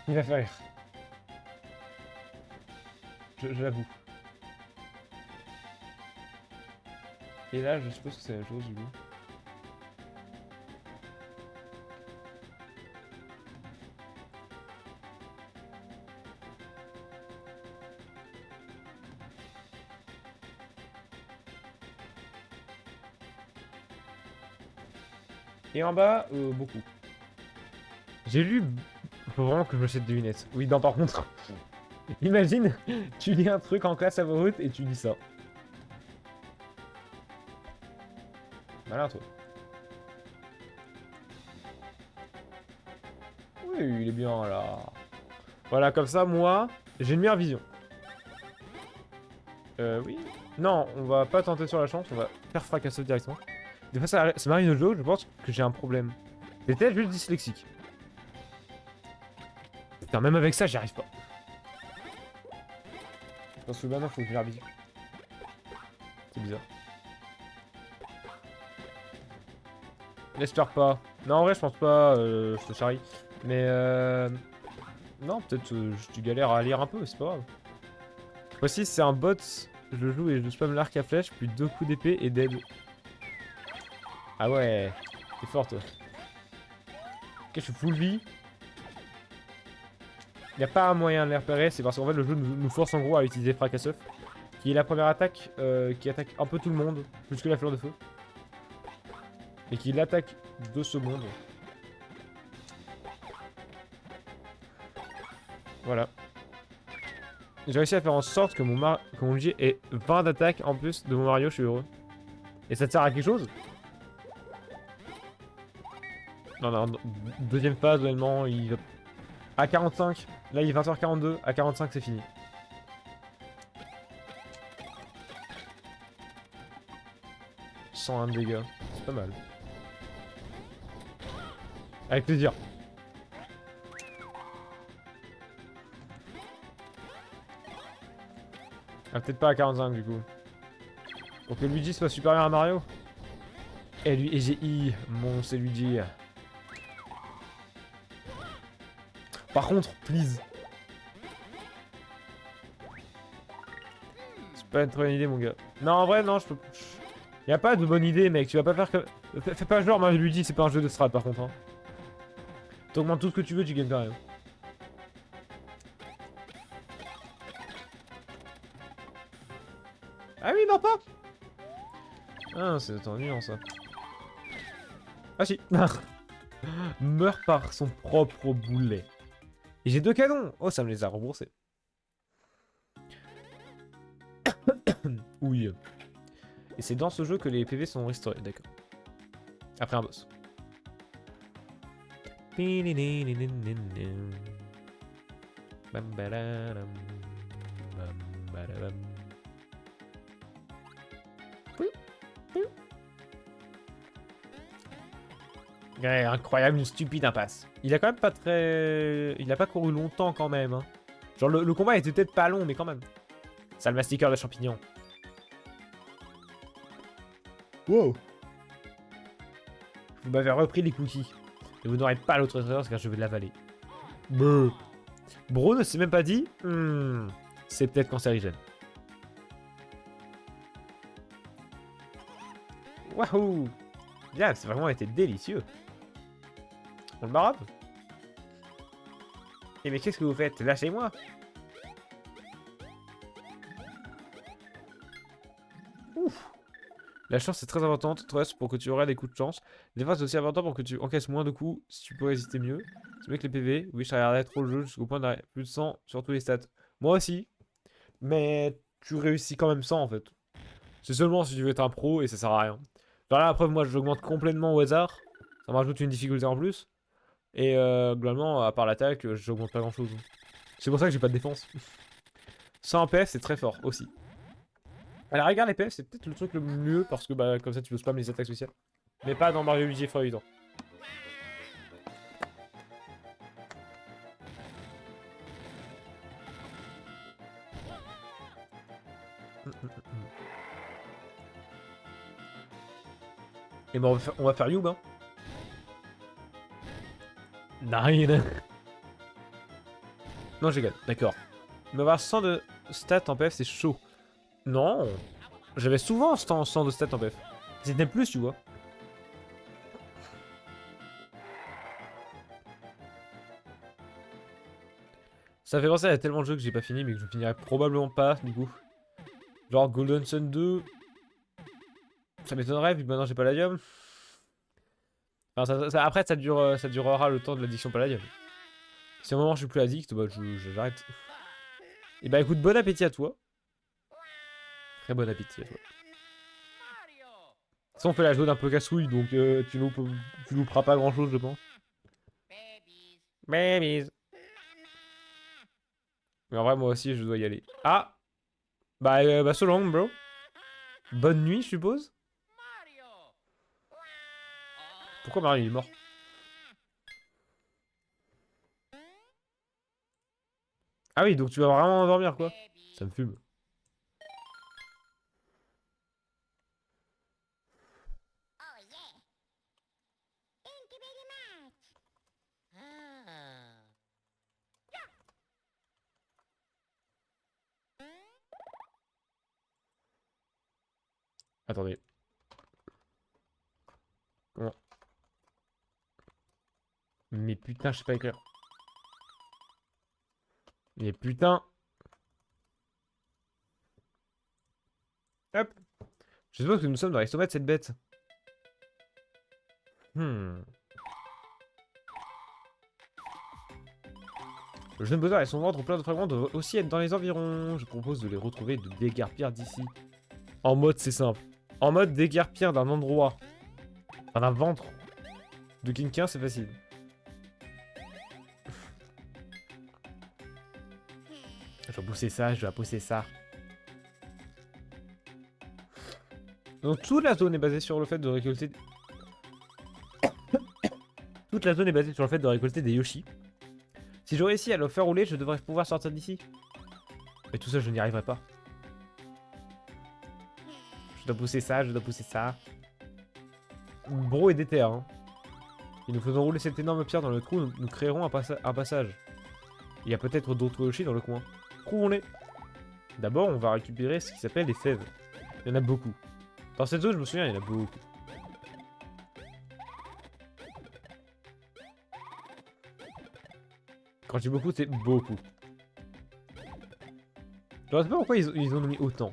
Il va faire rire. Je l'avoue. Et là, je suppose que c'est la même chose, du coup. Et en bas, beaucoup. J'ai lu... Faut vraiment que je me jette des lunettes. Oui, non, par contre... Imagine, tu lis un truc en classe à voix haute et tu dis ça. Malin, toi. Oui, il est bien, là. Voilà, comme ça, moi, j'ai une meilleure vision. Oui. Non, on va pas tenter sur la chance, on va faire fracasser directement. Des fois, ça m'arrive de jouer, je pense que j'ai un problème. C'est peut-être juste dyslexique. Putain, même avec ça, j'y arrive pas. Parce que maintenant, faut que je l'habille. C'est bizarre. L'espère pas. Non, en vrai, je pense pas, je te charrie. Mais non, peut-être tu galères à lire un peu, c'est pas grave. Voici, c'est un bot. Je joue et je spam l'arc à flèche, puis 2 coups d'épée et dead. Ah ouais, t'es fort toi. Ok, je suis full vie. Y a pas un moyen de les repérer, c'est parce qu'en fait le jeu nous force en gros à utiliser Fracasseuf, qui est la première attaque qui attaque un peu tout le monde, plus que la fleur de feu. Et qui l'attaque 2 secondes. Voilà. J'ai réussi à faire en sorte que mon Luigi ait 20 d'attaque en plus de mon Mario, je suis heureux. Et ça te sert à quelque chose? Non, non, deuxième phase, honnêtement, il va... À 45, là il est 20h42, à 45 c'est fini. « 101 de dégâts, c'est pas mal. Avec plaisir. Ah, peut-être pas à 45 du coup. Pour que Luigi soit supérieur à Mario. Et lui, et j'ai I, mon c'est Luigi. Par contre, please. C'est pas une très bonne idée, mon gars. Non, en vrai, non, je peux. Y'a pas de bonne idée, mec. Tu vas pas faire que. Fais pas genre, Mario Luigi, c'est pas un jeu de strat, par contre. Hein. T'augmentes tout ce que tu veux, tu gagnes quand même. Ah oui, non, pas. Ah, c'est ennuyant ça. Ah si. Meurt par son propre boulet. Et j'ai 2 canons. Oh, ça me les a remboursés. Oui. Et c'est dans ce jeu que les PV sont restaurés, d'accord. Après un boss. Ouais, incroyable, une stupide impasse. Il a quand même pas très... Il a pas couru longtemps quand même. Hein. Genre le combat était peut-être pas long, mais quand même. Sale mastiqueur de champignons. Wow. Vous m'avez repris les cookies. Et vous n'aurez pas l'autre trésor car je vais l'avaler. Bro ne s'est même pas dit... c'est peut-être cancérigène. Waouh! Bien, c'est vraiment été délicieux. On le barabe? Eh mais qu'est-ce que vous faites? Lâchez-moi! Ouf! La chance est très importante, pour que tu auras des coups de chance. Des fois c'est aussi important pour que tu encaisses moins de coups si tu peux résister mieux. C'est mieux que les PV. Oui, je regardais trop le jeu jusqu'au point d'arriver plus de 100 sur tous les stats. Moi aussi. Mais tu réussis quand même 100 en fait. C'est seulement si tu veux être un pro et ça sert à rien. Genre là, la preuve, moi j'augmente complètement au hasard. Ça me rajoute une difficulté en plus. Et globalement, à part l'attaque, j'augmente pas grand chose. C'est pour ça que j'ai pas de défense. 100 PF, c'est très fort aussi. À la rigueur, les PF, c'est peut-être le truc le mieux parce que bah, comme ça tu peux spam les attaques spéciales. Mais pas dans Mario Luigi x 8 ans. Et bon, on va faire Youb, hein. Nine. Non, j'ai gagné, d'accord. Mais avoir 100 de stats en PF, c'est chaud. Non. J'avais souvent 100 de stats en PF. C'était plus, tu vois. Ça fait penser à tellement de jeux que j'ai pas fini, mais que je finirai probablement pas, du coup. Genre Golden Sun 2. Ça m'étonnerait, vu que maintenant j'ai Palladium. Enfin, après, ça durera le temps de l'addiction Palladium. Si à un moment je suis plus addict, bah j'arrête. Et bah écoute, bon appétit à toi. Très bon appétit à toi. Ça, on fait la zone un peu casse-couille, donc tu louperas pas grand-chose, je pense. Babies. Mais en vrai, moi aussi, je dois y aller. Ah! Bah so long, bro. Bonne nuit, je suppose. Pourquoi Mario il est mort? Ah oui, donc tu vas vraiment dormir, quoi. Ça me fume. Attendez. Comment? Mais putain, je sais pas écrire. Mais putain. Hop. Je suppose que nous sommes dans l'estomac de cette bête. Le jeune Bowser et son ventre plein de fragments doivent aussi être dans les environs. Je propose de les retrouver et de déguerpir d'ici. En mode, c'est simple. En mode déguerpir d'un endroit. Enfin, d'un ventre. De quelqu'un, c'est facile. Je dois pousser ça, je dois pousser ça. Donc toute la zone est basée sur le fait de récolter... Toute la zone est basée sur le fait de récolter des Yoshi. Si je réussis à le faire rouler, je devrais pouvoir sortir d'ici. Mais tout ça, je n'y arriverai pas. Je dois pousser ça, je dois pousser ça. Bro est déter, hein. Et nous faisons rouler cette énorme pierre dans le trou, nous créerons un passage. Il y a peut-être d'autres Yoshi dans le coin. Trouvons-les. D'abord, on va récupérer ce qui s'appelle les fèves. Il y en a beaucoup. Dans cette zone, je me souviens, il y en a beaucoup. Quand je dis beaucoup, c'est beaucoup. Je ne sais pas pourquoi ils en ont mis autant.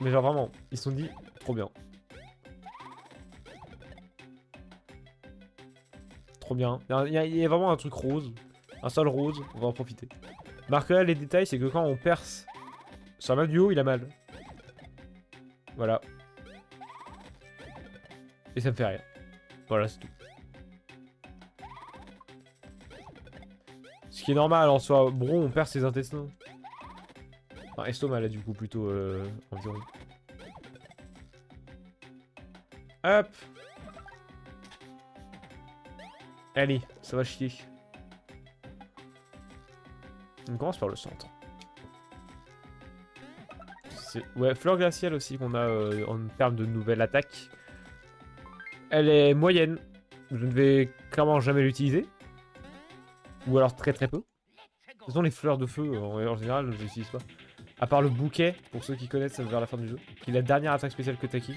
Mais genre vraiment, ils se sont dit, trop bien. Trop bien. Il y a vraiment un truc rose. Un sol rose, on va en profiter. Marque là les détails, c'est que quand on perce sur la map du haut, il a mal. Voilà. Et ça me fait rien. Voilà, c'est tout. Ce qui est normal en soi. Bro, on perd ses intestins. Enfin, estomac là, du coup, plutôt environ. Hop. Allez, ça va chier. On commence par le centre. Ouais, fleur glaciale aussi qu'on a en termes de nouvelle attaque. Elle est moyenne. Je ne vais clairement jamais l'utiliser. Ou alors très très peu. Ce sont les fleurs de feu, en général, je les utilise pas. À part le bouquet, pour ceux qui connaissent vers la fin du jeu. Qui est la dernière attaque spéciale que Taki.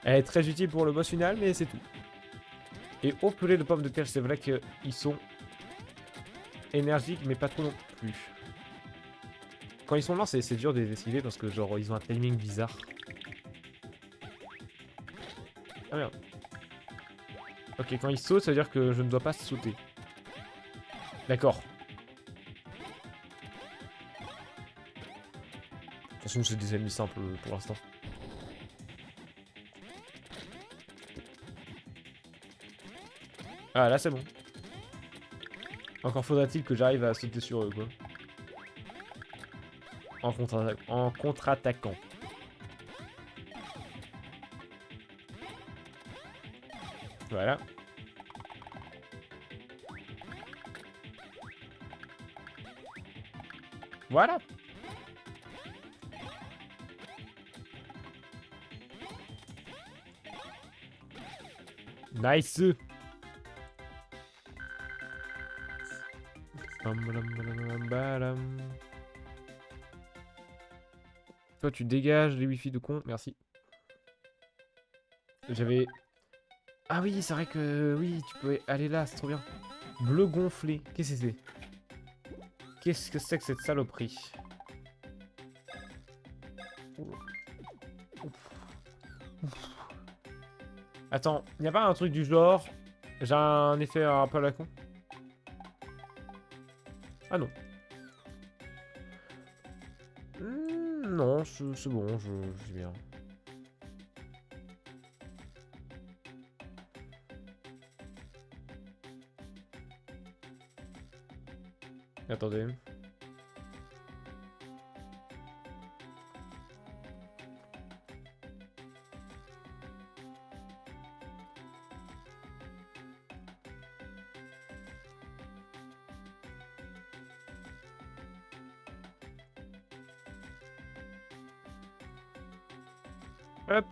Elle est très utile pour le boss final, mais c'est tout. Et au purée de pommes de terre, c'est vrai qu'ils sont énergiques, mais pas trop non plus. Quand ils sont lents, c'est dur de les esquiver parce que genre ils ont un timing bizarre. Ah merde. Ok, quand ils sautent, ça veut dire que je ne dois pas sauter. D'accord. De toute façon, c'est des ennemis simples pour l'instant. Ah là c'est bon. Encore faudra-t-il que j'arrive à sauter sur eux quoi. En contre-attaquant. Voilà. Voilà. Nice. Toi tu dégages les wifi de con, merci. J'avais... Ah oui, c'est vrai que... Oui, tu peux aller là, c'est trop bien. Bleu gonflé, qu'est-ce que c'est? Qu'est-ce que c'est que cette saloperie? Attends, y a pas un truc du genre... J'ai un effet un peu à la con? Ah non. Non, c'est bon, je bien. Attendez. Hop.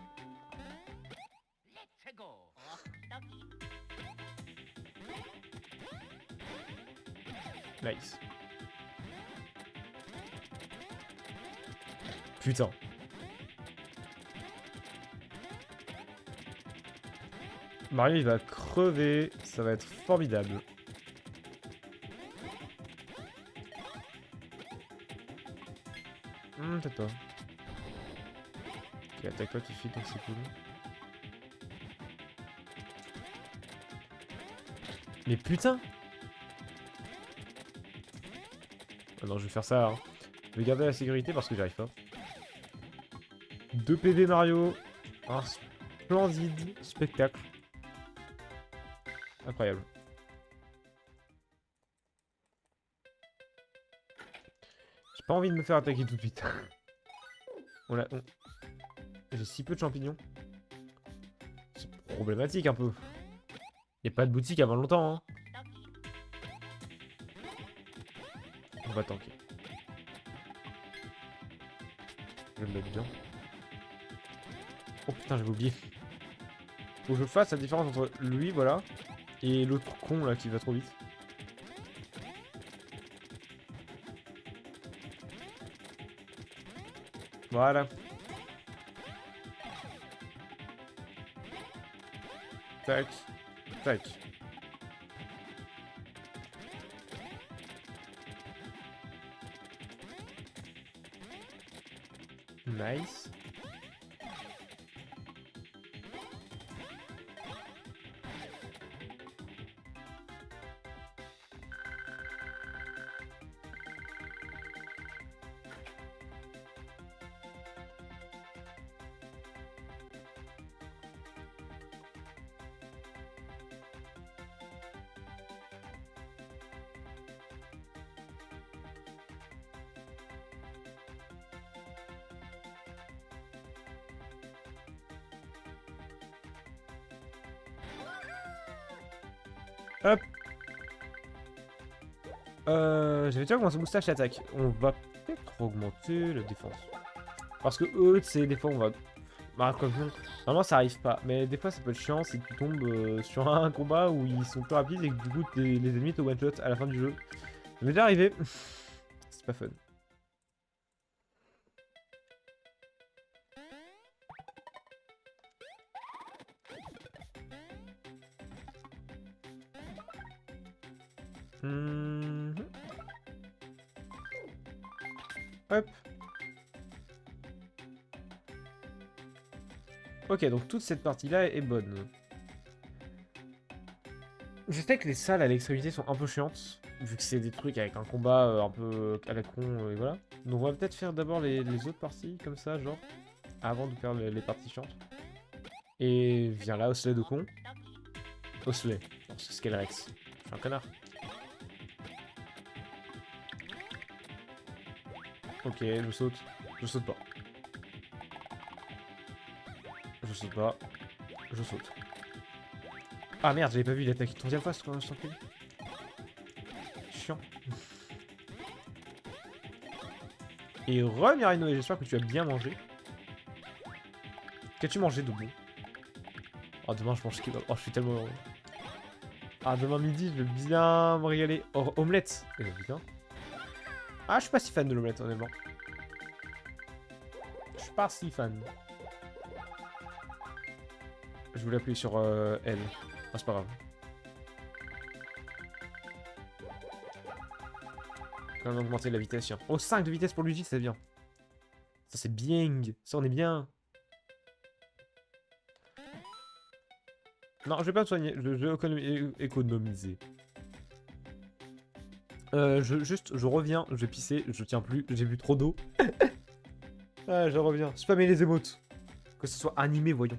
Nice. Putain. Mario il va crever, ça va être formidable. Peut-être pas. Ok, attaque-toi tout de suite, donc c'est cool. Mais putain! Ah non, je vais faire ça. Hein. Je vais garder la sécurité parce que j'y arrive pas. 2 PV Mario. Un splendide spectacle. Incroyable. J'ai pas envie de me faire attaquer tout de suite. J'ai si peu de champignons. C'est problématique un peu. Y a pas de boutique avant longtemps. Hein. On va tanker. Je vais me mettre bien. Oh putain, j'avais oublié. Faut que je fasse la différence entre lui, voilà, et l'autre con là qui va trop vite. Voilà. Tac. Tac. Nice. Hop. J'avais déjà augmenté moustache attaque. On va peut-être augmenter la défense. Parce que eux, tu sais, des fois on va... Bah, comme ça, normalement ça arrive pas. Mais des fois ça peut être chiant si tu tombes sur un combat où ils sont plus rapides et que du coup les ennemis te one-shot à la fin du jeu. Ça m'est déjà arrivé. C'est pas fun. Mhm. Hop. Ok, donc toute cette partie-là est bonne. Je sais que les salles à l'extrémité sont un peu chiantes, vu que c'est des trucs avec un combat un peu à la con, et voilà. Donc on va peut-être faire d'abord les autres parties, comme ça, genre, avant de faire les parties chiantes. Et viens là, Osley de con. Osley. Non, c'est Scalerex. Je suis un connard. Ok, je saute. Je saute pas. Je saute pas. Je saute. Ah merde, j'avais pas vu, il attaque une troisième fois, ce qu'on s'en prie. Chiant. Et re-Mirino, et j'espère que tu as bien mangé. Qu'as-tu mangé de bon? Oh, demain je mange kebab. Oh, je suis tellement heureux. Ah, demain midi, je vais bien me régaler. Oh, omelette. Putain. Ah, je suis pas si fan de l'omelette, honnêtement. Je suis pas si fan. Je voulais appuyer sur L. Ah, c'est pas grave. Quand même augmenter la vitesse, tiens. Oh, 5 de vitesse pour Luigi, c'est bien. Ça, c'est bien. Ça, on est bien. Non, je vais pas me soigner. Je vais économiser. Je reviens. Je vais pisser. Je tiens plus. J'ai bu trop d'eau. Ah, je reviens. Spammer les émotes. Que ce soit animé, voyons.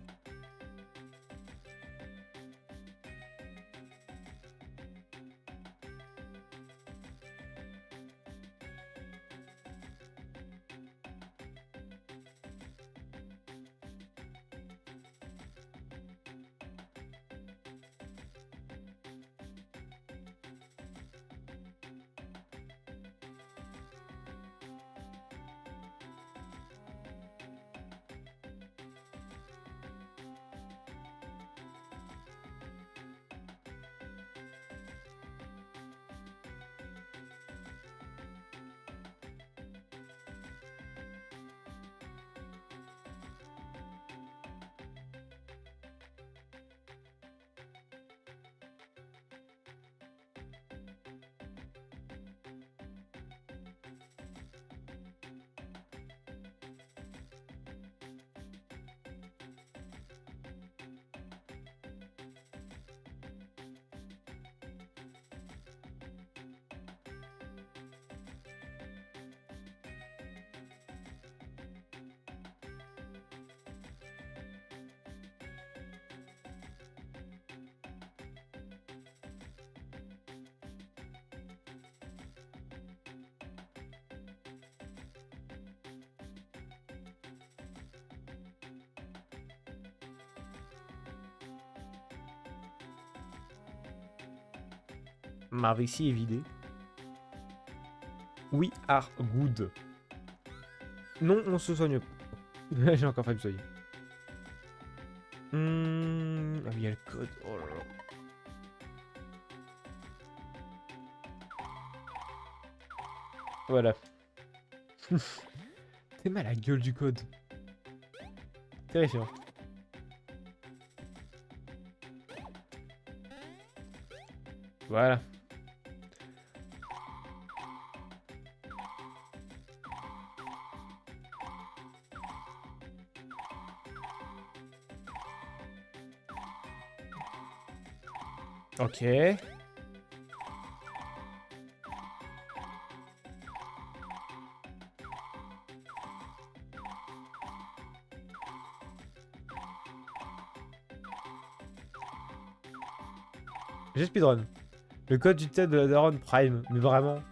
Ma vessie est vidée. We are good. Non, on se soigne pas. J'ai encore failli me soigner. Ah oui, il y a le code. Oh là là. Voilà. T'es mal à la gueule du code. Terrifiant. Voilà. Ok. J'ai speedrun. Le code du tête de la Daron Prime. Mais vraiment.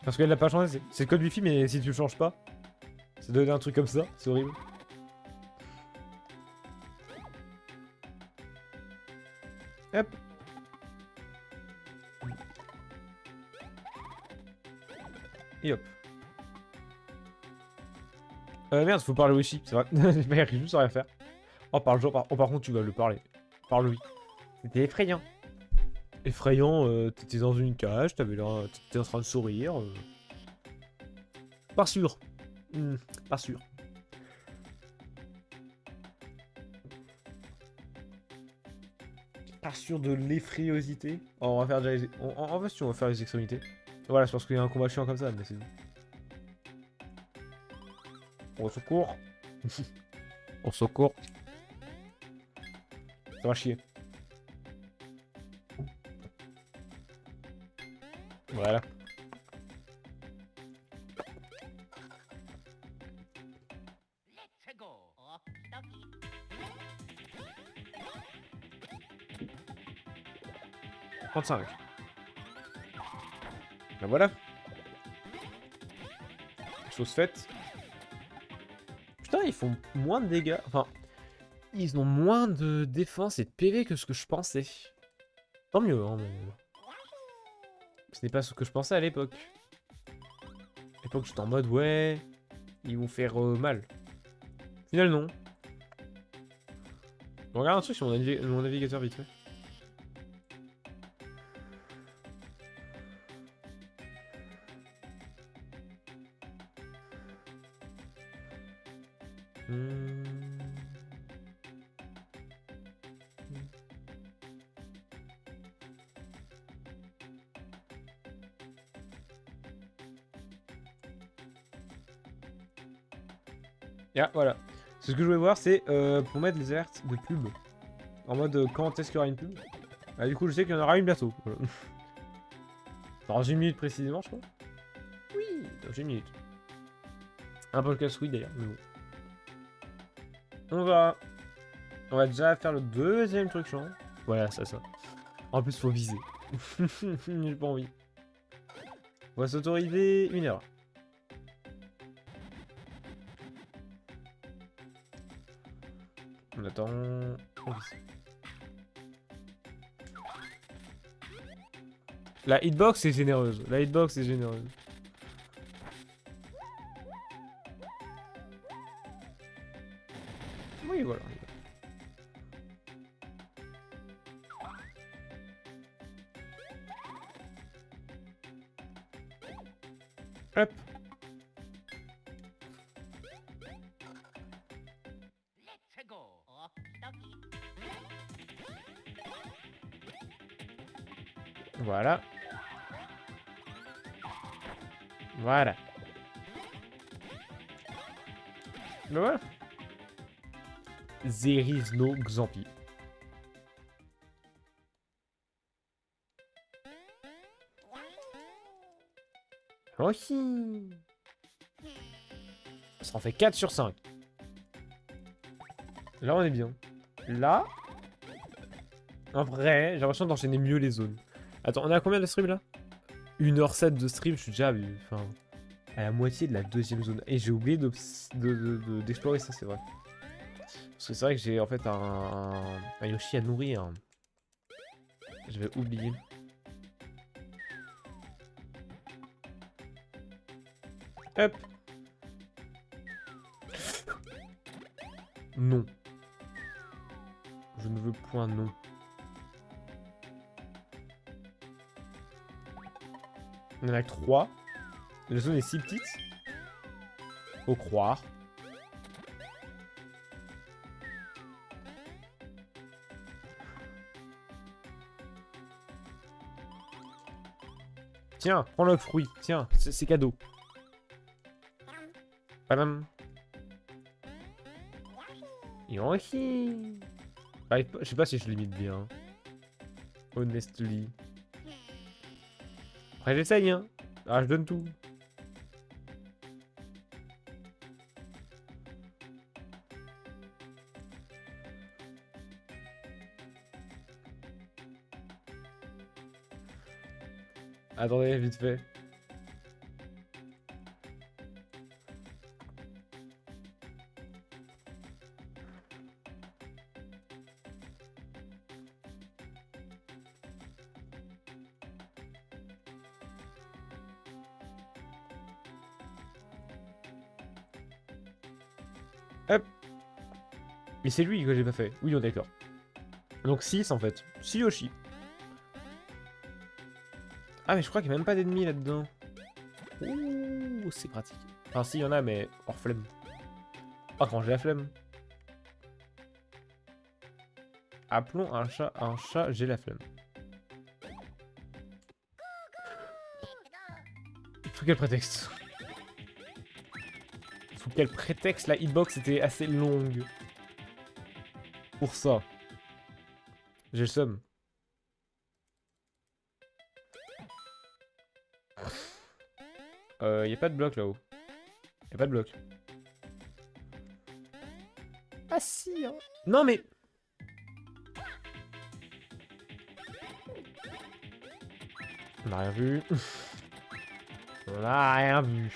Parce qu'elle n'a pas changé. C'est le code wifi, mais si tu le changes pas, ça donne un truc comme ça. C'est horrible. Hop. Et hop. Merde, faut parler aussi, c'est vrai. Il arrive juste à rien faire. Oh, parle-genre. Oh, par contre, tu vas le parler. Parle-lui. C'était effrayant. Effrayant, t'étais dans une cage, t'étais en train de sourire. Pas sûr. Pas sûr. pas sûr de l'effrayosité. Oh, on va faire déjà les... En fait, si on va faire les extrémités. Voilà, je pense qu'il y a un combat chiant comme ça, mais c'est tout. Au secours. Au secours. Ça va chier. Voilà. Let's go. 35. Ben voilà. Chose faite. Putain, ils font moins de dégâts. Enfin, ils ont moins de défense et de PV que ce que je pensais. Tant mieux, hein, mais... Ce n'est pas ce que je pensais à l'époque. À l'époque, j'étais en mode, ouais, ils vont faire mal. Au final, non. Je regarde un truc sur mon navigateur vite fait. Ah, voilà. C'est ce que je voulais voir, c'est pour mettre les alertes de pub. En mode quand est-ce qu'il y aura une pub. Ah, du coup, je sais qu'il y en aura une bientôt. Voilà. Dans une minute précisément, je crois. Oui, dans une minute. Un podcast, oui d'ailleurs, mais bon. On va déjà faire le deuxième truc chiant. Voilà, ça. En plus, faut viser. J'ai pas envie. On va s'autoriser 1 heure. On attend. On vise. La hitbox est généreuse. La hitbox est généreuse. Oui, voilà. Hop. Let's go. Voilà. Voilà. Ben voilà. There is no Xampi. Oui. Ça en fait 4 sur 5. Là, on est bien. Là, en vrai, j'ai l'impression d'enchaîner mieux les zones. Attends, on est à combien de stream là? 1h07 de stream, je suis déjà enfin, à la moitié de la deuxième zone. Et j'ai oublié d'explorer ça, c'est vrai. Parce que c'est vrai que j'ai en fait un Yoshi à nourrir. J'avais oublié. Hop. Non. Je ne veux point non. On en a que 3. La zone est si petite. Faut croire. Tiens, prends le fruit. Tiens, c'est cadeau. Padam. Yoshi. Je sais pas si je limite bien. Honestly. Après j'essaye hein. Ah je donne tout. Attendez, vite fait. Hop. Mais c'est lui que j'ai pas fait. Oui, on est d'accord. Donc 6 en fait. 6 Yoshi. Ah mais je crois qu'il n'y a même pas d'ennemis là-dedans. Ouh, c'est pratique. Enfin si, il y en a, mais hors flemme. Ah, quand j'ai la flemme. Appelons un chat, j'ai la flemme. Sous quel prétexte? Sous quel prétexte la hitbox était assez longue? Pour ça. J'ai le seum. Y a pas de bloc là-haut. Y a pas de bloc. Ah si, hein. Non mais... On a rien vu. On a rien vu.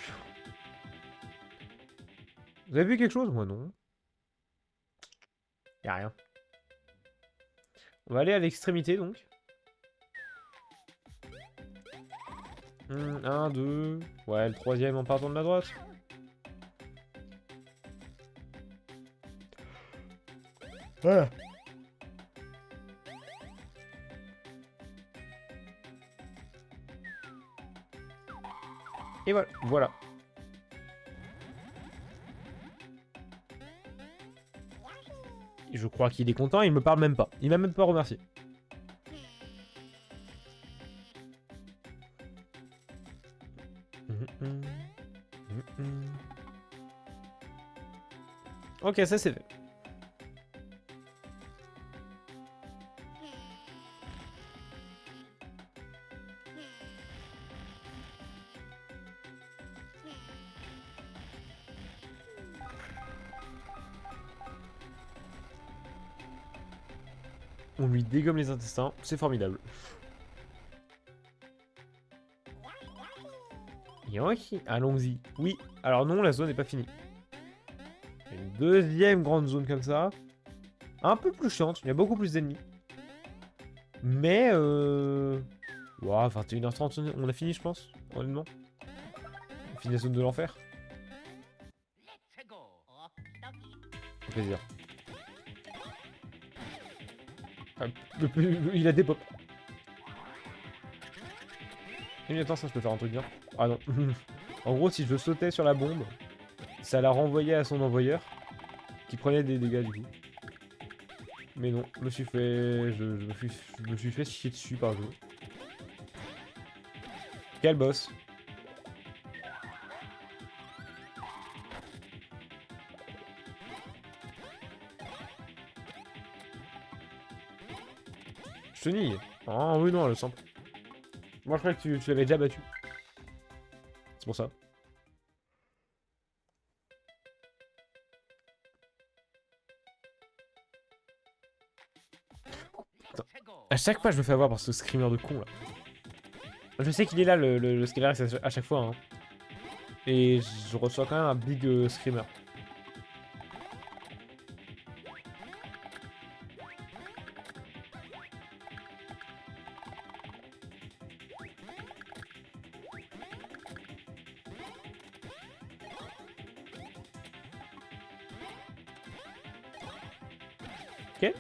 Vous avez vu quelque chose? Moi non. Y'a rien. On va aller à l'extrémité donc. 1, 2. Ouais, le troisième en partant de la droite. Voilà. Et voilà. Voilà. Je crois qu'il est content, il me parle même pas. Il m'a même pas remercié. Ok, ça c'est fait. On lui dégomme les intestins, c'est formidable. Yoshi, allons-y. Oui, alors non, la zone n'est pas finie. Il y a une deuxième grande zone comme ça. Un peu plus chiante, il y a beaucoup plus d'ennemis. Mais Ouah, 21h30, on a fini je pense, honnêtement. On a fini la zone de l'enfer. Let's go. Ça fait plaisir. Ah, il a des pop. Et attends, ça je peux faire un truc bien. Ah non. En gros, si je sautais sur la bombe, ça la renvoyait à son envoyeur, qui prenait des dégâts du coup. Mais non, je me suis fait... Je me suis fait chier dessus par jeu. Quel boss? Chenille. Ah oui, non, le simple. Moi, je croyais que tu l'avais déjà battu. C'est pour ça. Putain. À chaque fois, je me fais avoir par ce screamer de con, là. Je sais qu'il est là, le Skylarx, à chaque fois, hein. Et je reçois quand même un big screamer. Ok.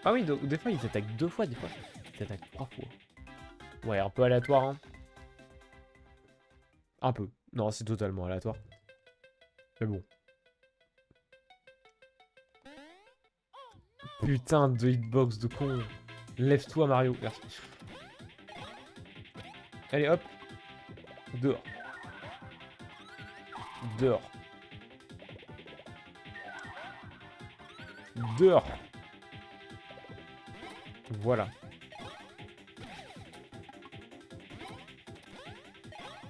Ah oui, donc, des fois ils attaquent 2 fois, des fois ils attaquent 3 fois. Ouais, un peu aléatoire, hein. Un peu. Non, c'est totalement aléatoire. Mais bon. Putain de hitbox de con. Lève-toi, Mario. Merci. Allez, hop. Dehors. Dehors. Dehors. Voilà.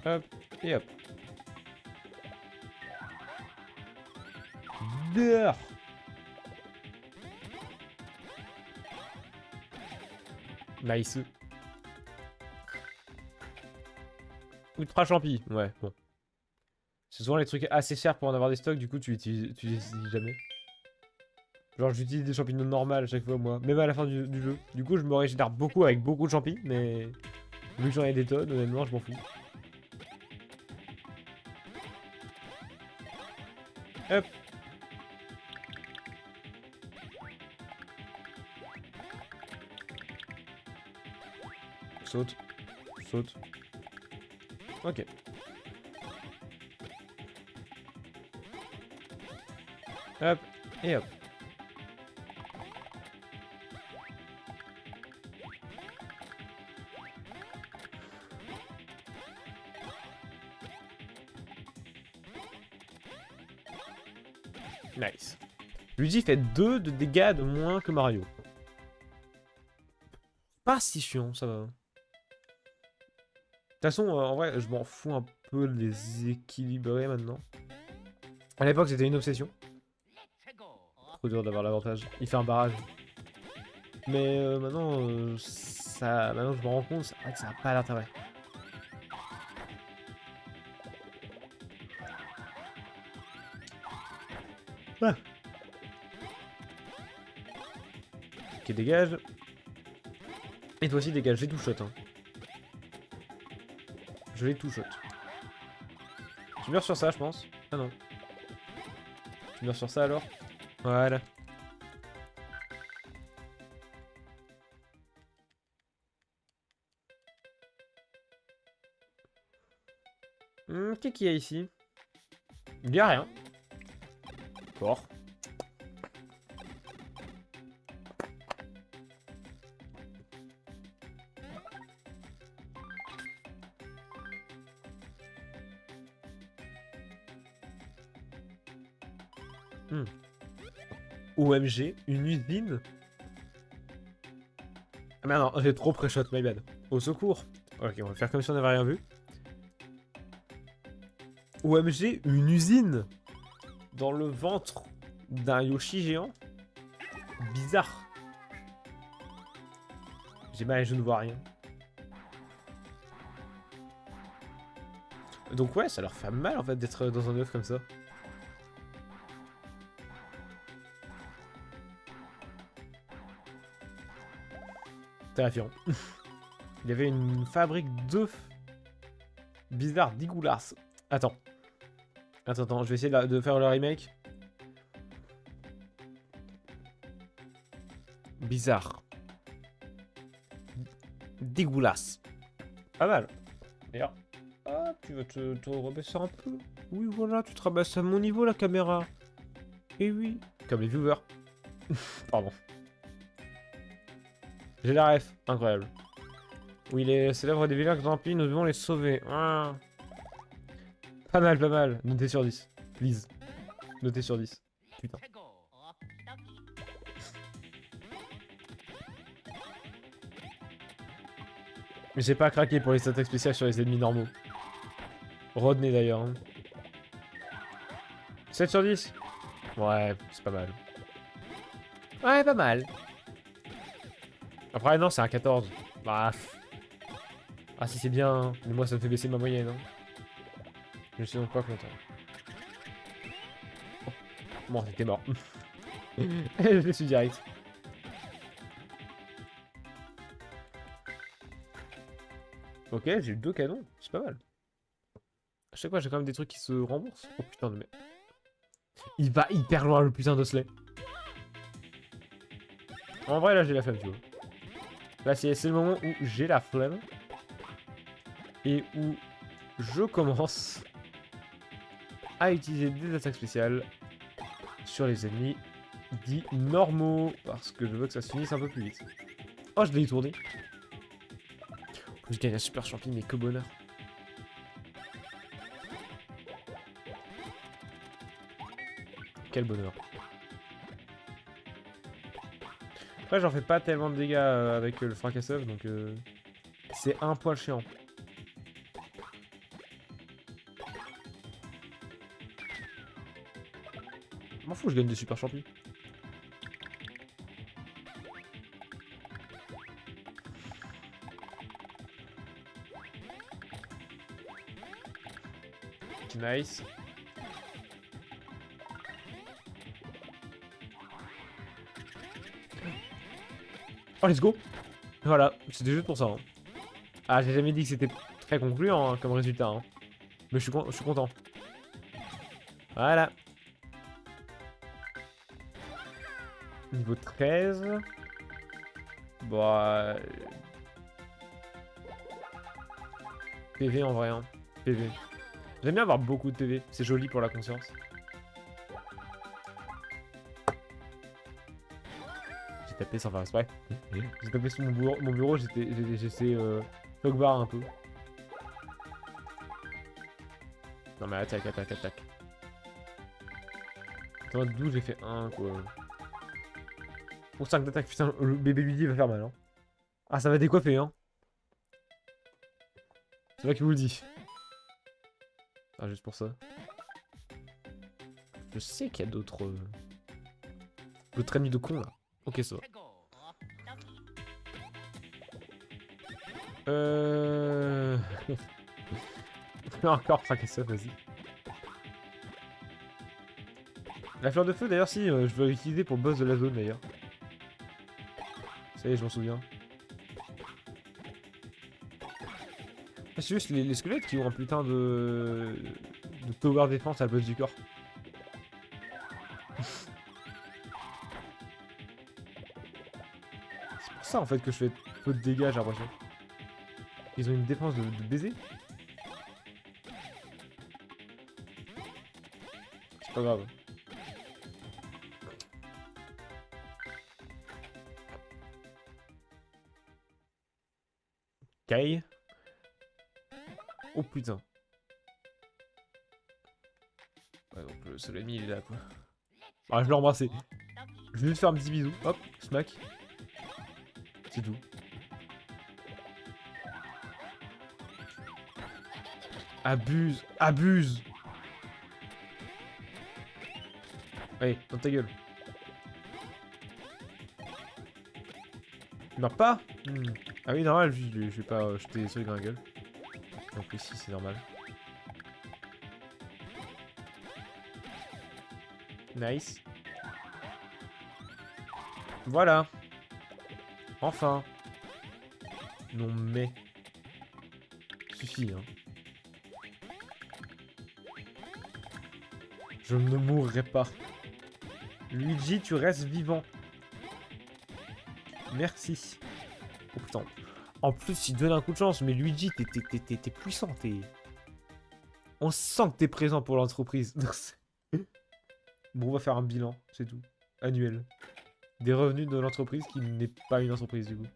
Hop. Et hop. Dehors. Nice. Ultra champi. Ouais, bon. C'est souvent les trucs assez chers pour en avoir des stocks, du coup tu les utilises jamais. Genre j'utilise des champignons normales à chaque fois moi, même à la fin du jeu. Du coup je me régénère beaucoup avec beaucoup de champis, mais vu que j'en ai des tonnes, honnêtement je m'en fous. Hop. Saute. Saute. Ok. Hop, et hop. Nice. Luigi fait 2 de dégâts de moins que Mario. Pas si chiant, ça va. De toute façon, en vrai, je m'en fous un peu de les équilibrer maintenant. À l'époque, c'était une obsession. Let's go. Trop dur d'avoir l'avantage. Il fait un barrage. Mais maintenant, maintenant je me rends compte, c'est vrai que ça n'a pas d'intérêt. Ah. Ok, dégage. Et toi aussi, dégage. J'ai tout shot. Hein. Je l'ai tout shot. Tu meurs sur ça, je pense. Ah non. Tu meurs sur ça alors. Voilà. Qu'est-ce qu'il y a ici? Il n'y a rien. Fort. OMG, une usine. Ah mais non, j'ai trop pré-shot, my bad. Au secours. Ok, on va faire comme si on n'avait rien vu. OMG, une usine dans le ventre d'un Yoshi géant. Bizarre. J'ai mal, je ne vois rien. Donc ouais, ça leur fait mal en fait d'être dans un œuf comme ça. Terrifiant. Il y avait une fabrique d'œufs. Bizarre, dégueulasse. Attends. Attends, je vais essayer de faire le remake. Bizarre. Dégueulasse. Pas mal. D'ailleurs. Ah, tu vas te rabaisser un peu. Oui, voilà, tu te rabaisses à mon niveau, la caméra. Et oui. Comme les viewers. Pardon. J'ai la ref. Incroyable. Oui, les célèbres des villages remplis, nous devons les sauver. Ah. Pas mal, pas mal. Notez sur 10. Please. Notez sur 10. Putain. Let's go. Mais j'ai pas craqué pour les attaques spéciales sur les ennemis normaux. Rodney d'ailleurs. Hein. 7 sur 10. Ouais, c'est pas mal. Ouais, pas mal. Après, non, c'est un 14. Bah. Ah, si c'est bien. Hein. Mais moi, ça me fait baisser ma moyenne. Hein. Je suis donc pas content. Oh. Bon, t'es mort. Je le suis direct. Ok, j'ai eu 2 canons. C'est pas mal. À chaque fois, j'ai quand même des trucs qui se remboursent. Oh putain de merde. Il va hyper loin, le putain d'Osley. En vrai, là, j'ai la flemme, tu vois. Là, c'est le moment où j'ai la flemme. Et où je commence à utiliser des attaques spéciales sur les ennemis dits normaux. Parce que je veux que ça se finisse un peu plus vite. Oh, je l'ai tourné. Je gagne un super champion, mais que bonheur. Quel bonheur. Après, j'en fais pas tellement de dégâts avec le fracasseur, donc c'est un poil chiant. Je m'en fous, je gagne des super champions. Nice. Oh, let's go. Voilà, c'était juste pour ça. Hein. Ah, j'ai jamais dit que c'était très concluant hein, comme résultat. Hein. Mais je suis content. Voilà. Niveau 13. Bon, PV en vrai. Hein. PV. J'aime bien avoir beaucoup de PV. C'est joli pour la conscience. tapé sans faire exprès. J'ai tapé sur mon bureau, j'étais choc barre un peu. Non mais attaque. Attends, d'où j'ai fait 1 quoi. Pour 5 d'attaque, putain, le bébé Luigi va faire mal hein. Ah ça va décoiffer hein. C'est moi qui vous le dis. Ah juste pour ça. Je sais qu'il y a d'autres... D'autres ennemis de con là. Ok ça va. Encore fracasse ça, vas-y. La fleur de feu d'ailleurs si, je veux l'utiliser pour le boss de la zone d'ailleurs. Ça y est, je m'en souviens. Ah, c'est juste les squelettes qui ont un putain de tower défense à la place du corps. C'est pour ça en fait que je fais peu de dégâts, j'ai l'impression. Ils ont une défense de baiser. C'est pas grave. Kai. Oh putain. Ouais donc le seul ennemi il est là quoi. Ah je l'ai embrassé. Je vais juste faire un petit bisou. Hop, smack. C'est tout. Abuse. Allez, dans ta gueule. Il meurt pas Ah oui, normal, je vais pas jeter celui dans la gueule. Donc ici, c'est normal. Nice. Voilà. Enfin. Non mais... Suffit, hein. Je ne mourrai pas. Luigi, tu restes vivant. Merci. Oh putain. En plus, il donne un coup de chance, mais Luigi, t'es puissant, On sent que t'es présent pour l'entreprise. Bon, on va faire un bilan, c'est tout. Annuel. Des revenus de l'entreprise qui n'est pas une entreprise, du coup.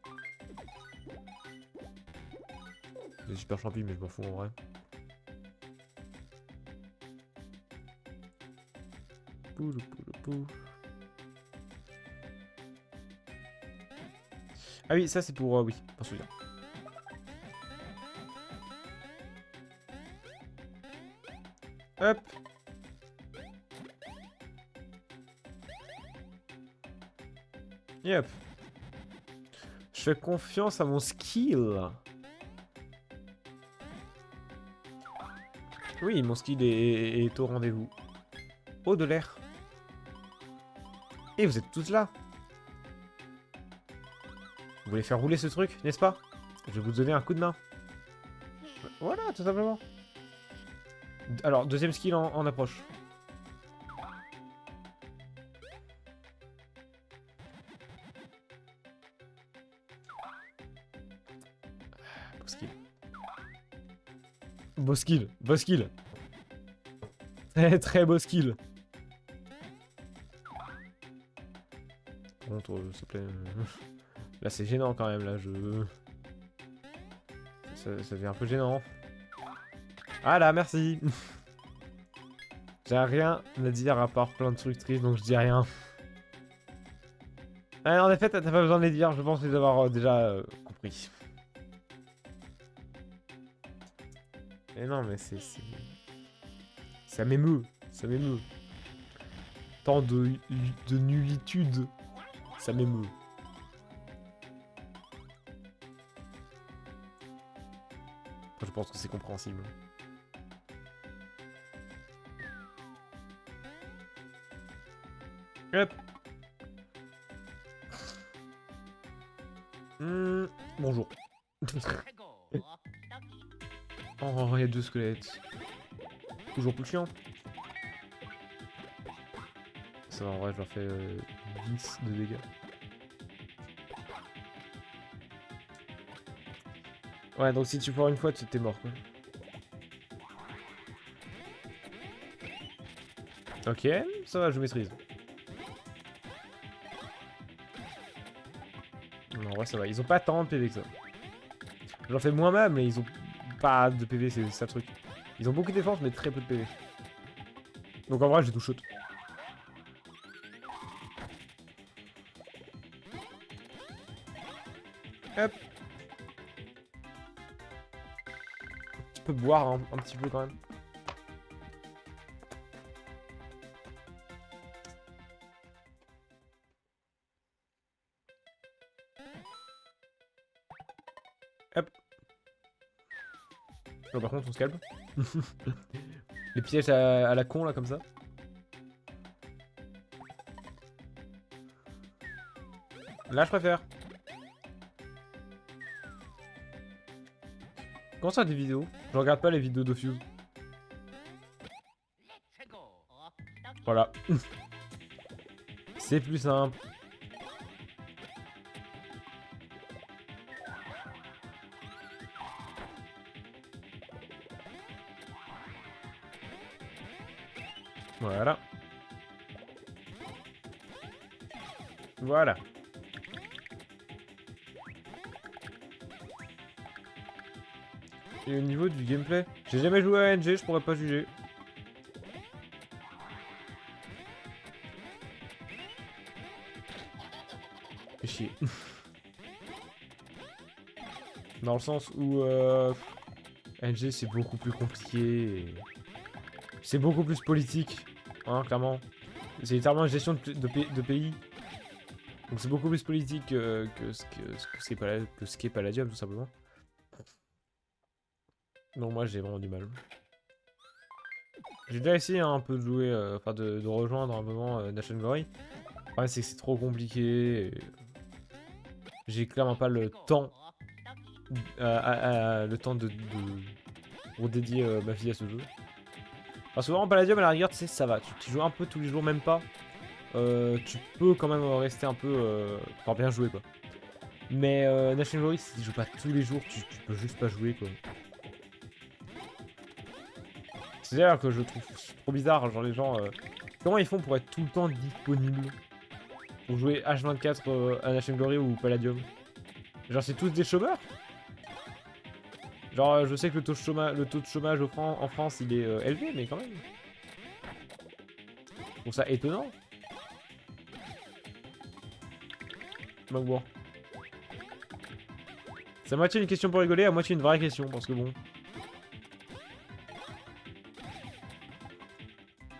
Des super champignons, mais je m'en fous en vrai. Pou. Ah oui, ça c'est pour... oui, pour souvenir. Hop. Et hop. Je fais confiance à mon skill. Oui, mon skill est au rendez-vous. Oh, de l'air. Et vous êtes tous là. Vous voulez faire rouler ce truc, n'est-ce pas? Je vais vous donner un coup de main. Voilà, tout simplement. Alors, deuxième skill en approche. Beau skill. Très beau skill. Par contre, s'il te plaît. Là, c'est gênant quand même. Là, ça devient un peu gênant. Ah là, merci. J'ai rien à dire à part plein de trucs tristes, donc je dis rien. En effet, t'as pas besoin de les dire. Je pense les avoir déjà compris. Mais non, mais c'est... Ça m'émeut. Tant de nullitude. Ça m'émeut. Je pense que c'est compréhensible. Hop. Bonjour. Oh, il y a 2 squelettes. Toujours plus chiant. Ça va, en vrai, je leur fais 10 de dégâts. Ouais, donc si tu foires une fois, t'es mort, quoi. Ok, ça va, je maîtrise. vrai, ça va. Ils ont pas tant de PV que ça. J'en fais moins même, mais ils ont pas de PV, c'est ça le truc. Ils ont beaucoup de défense, mais très peu de PV. Donc en vrai, j'ai tout shoot. Hop. Tu peux boire un petit peu quand même. Hop. Oh, par contre, on se calme. Les pièges à la con là, comme ça. Là, je préfère. Comment ça, des vidéos? Je regarde pas les vidéos de Fuse. Let's go. Voilà. C'est plus simple. Voilà. Voilà. Et au niveau du gameplay, j'ai jamais joué à NG, je pourrais pas juger. Fais chier. Dans le sens où NG c'est beaucoup plus compliqué. C'est beaucoup plus politique, hein, clairement. C'est littéralement une gestion de pays. Donc c'est beaucoup plus politique que ce qu'est Palladium, tout simplement. Donc moi j'ai vraiment du mal. J'ai déjà essayé un peu de jouer, enfin de rejoindre un moment Nation Glory. Le problème c'est que c'est trop compliqué. J'ai clairement pas le temps, pour dédier ma vie à ce jeu. Enfin, souvent en Palladium à la rigueur, tu sais, ça va. Tu joues un peu tous les jours, même pas. Tu peux quand même rester un peu, enfin bien jouer quoi. Mais Nation Glory, si tu joues pas tous les jours, tu peux juste pas jouer quoi. C'est d'ailleurs que je trouve trop bizarre, genre les gens, comment ils font pour être tout le temps disponibles pour jouer H24 à Nation Glory ou Palladium? Genre c'est tous des chômeurs? Genre je sais que le taux de chômage en France il est élevé, mais quand même. Je trouve ça étonnant. Donc bon. C'est à moitié une question pour rigoler, à moitié une vraie question, parce que bon.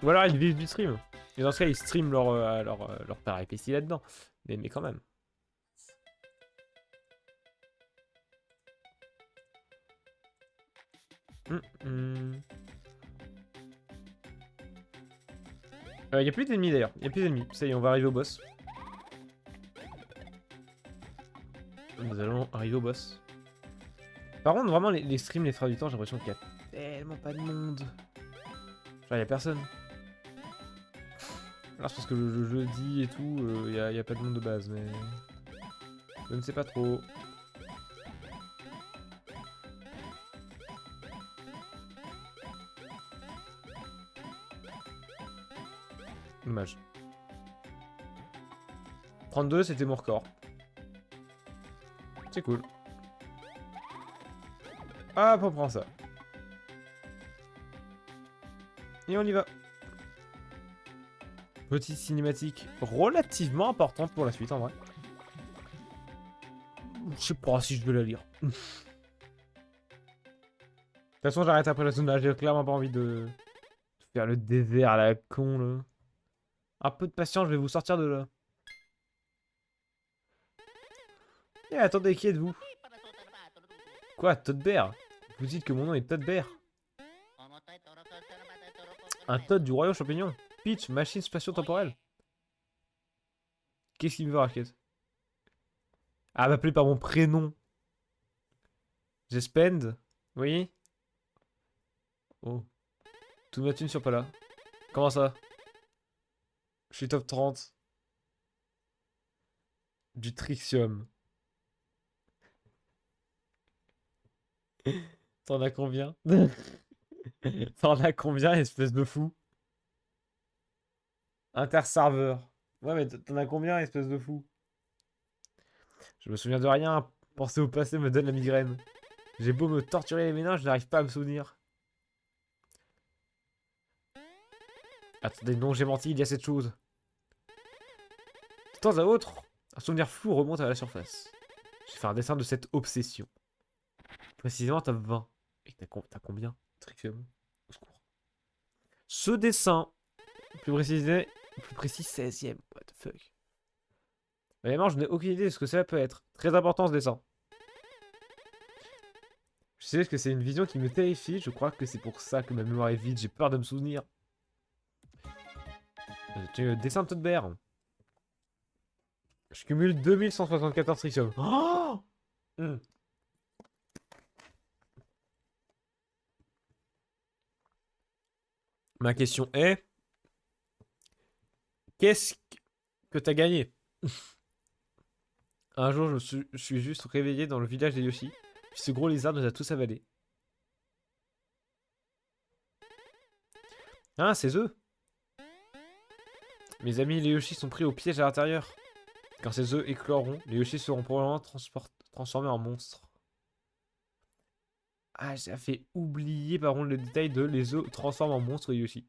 Ou alors ils vivent du stream. Et dans ce cas, ils streament leur péripéties là-dedans. Mais quand même. Y a plus d'ennemis d'ailleurs. Y a plus d'ennemis. Ça y est, on va arriver au boss. Nous allons arriver au boss. Par contre, vraiment, les streams, les 3 du temps, j'ai l'impression qu'il y a tellement pas de monde. Genre, y a personne. Alors, c'est parce que le jeudi et tout, y a pas de monde de base, mais... Je ne sais pas trop. Dommage. 32, c'était mon record. C'est cool. Hop, on prend ça. Et on y va. Petite cinématique relativement importante pour la suite, en vrai. Je sais pas si je veux la lire. De toute façon, j'arrête après le sondage. J'ai clairement pas envie de faire le désert à la con, là. Un peu de patience, je vais vous sortir de là. Eh, attendez, qui êtes-vous? Quoi, Todd Bear? Vous dites que mon nom est Todd Bear? Un Todd du royaume champignon? Peach, machine spatio-temporelle? Qu'est-ce qu'il me veut, Raquette? Ah, m'appeler par mon prénom. J'ai spend? Oui? Oh. Toute ma thune sur pas là. Comment ça? Je suis top 30. Du Trixium. T'en as combien? T'en as combien, espèce de fou? Interserveur. Ouais, mais t'en as combien, espèce de fou? Je me souviens de rien. Penser au passé me donne la migraine. J'ai beau me torturer les méninges, je n'arrive pas à me souvenir. Attendez, non, j'ai menti, il y a cette chose. De temps à autre, un souvenir flou remonte à la surface. J'ai fait un dessin de cette obsession. Précisément top 20. Et t'as combien? Trixium. Au secours. Ce dessin, plus précis 16ème. What the fuck. Vraiment, je n'ai aucune idée de ce que ça peut être. Très important ce dessin. Je sais que c'est une vision qui me terrifie. Je crois que c'est pour ça que ma mémoire est vide. J'ai peur de me souvenir. Dessin de Todd Bear. Je cumule 2174 trixium. Oh Ma question est... Qu'est-ce que t'as gagné? Un jour, je suis juste réveillé dans le village des Yoshi. Puis ce gros lézard nous a tous avalés. Ah, c'est eux. Mes amis les Yoshi sont pris au piège à l'intérieur. Quand ces œufs écloront, les Yoshi seront probablement transformés en monstres. Ah, j'ai fait oublier par contre le détail de les œufs transforment en monstres Yoshi.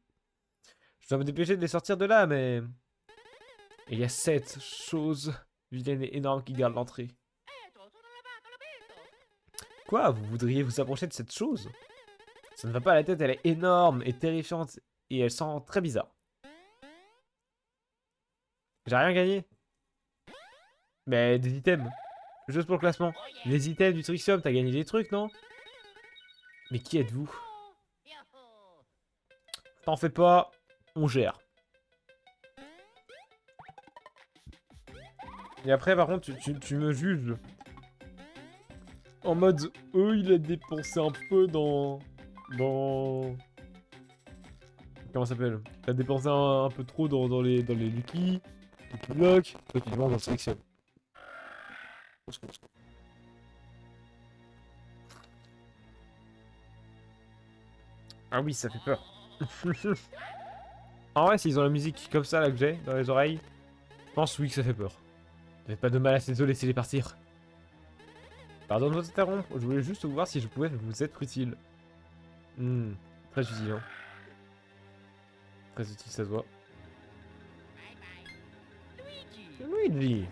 Je dois me dépêcher de les sortir de là, mais... Il y a 7 choses vilaines et énormes qui gardent l'entrée. Quoi? Vous voudriez vous approcher de cette chose? Ça ne va pas à la tête, elle est énorme et terrifiante. Et elle sent très bizarre. J'ai rien gagné. Mais des items. Juste pour le classement. Les items du Trixium, t'as gagné des trucs, non? Mais qui êtes-vous? T'en fais pas, on gère. Et après, par contre, tu me juges. En mode, il a dépensé un peu dans... Comment ça s'appelle? T'as dépensé un peu trop dans les Lucky, les blocs. Toi, tu demandes dans le Trixium. Ah oui, ça fait peur. En vrai, s'ils ont la musique comme ça là que j'ai dans les oreilles, je pense oui que ça fait peur. N'avez pas de mal à ces os, laissez-les partir. Pardon de vous interrompre, je voulais juste voir si je pouvais vous être utile. Très utile, hein. Très utile, ça se voit. Luigi.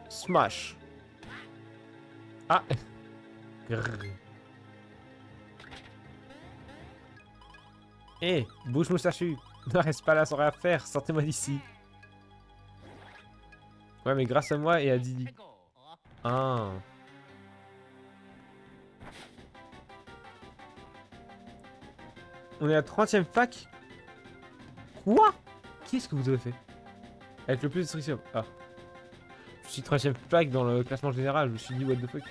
Smash. Ah. Eh, bouge moustachu. Ne reste pas là sans rien faire, sortez-moi d'ici. Ouais, mais grâce à moi et à Didi. Ah. On est à 30ème fac. Quoi? Qui est-ce que vous avez fait? Avec le plus de Trixium. Ah. Je suis 30ème fac dans le classement général, je me suis dit what the fuck.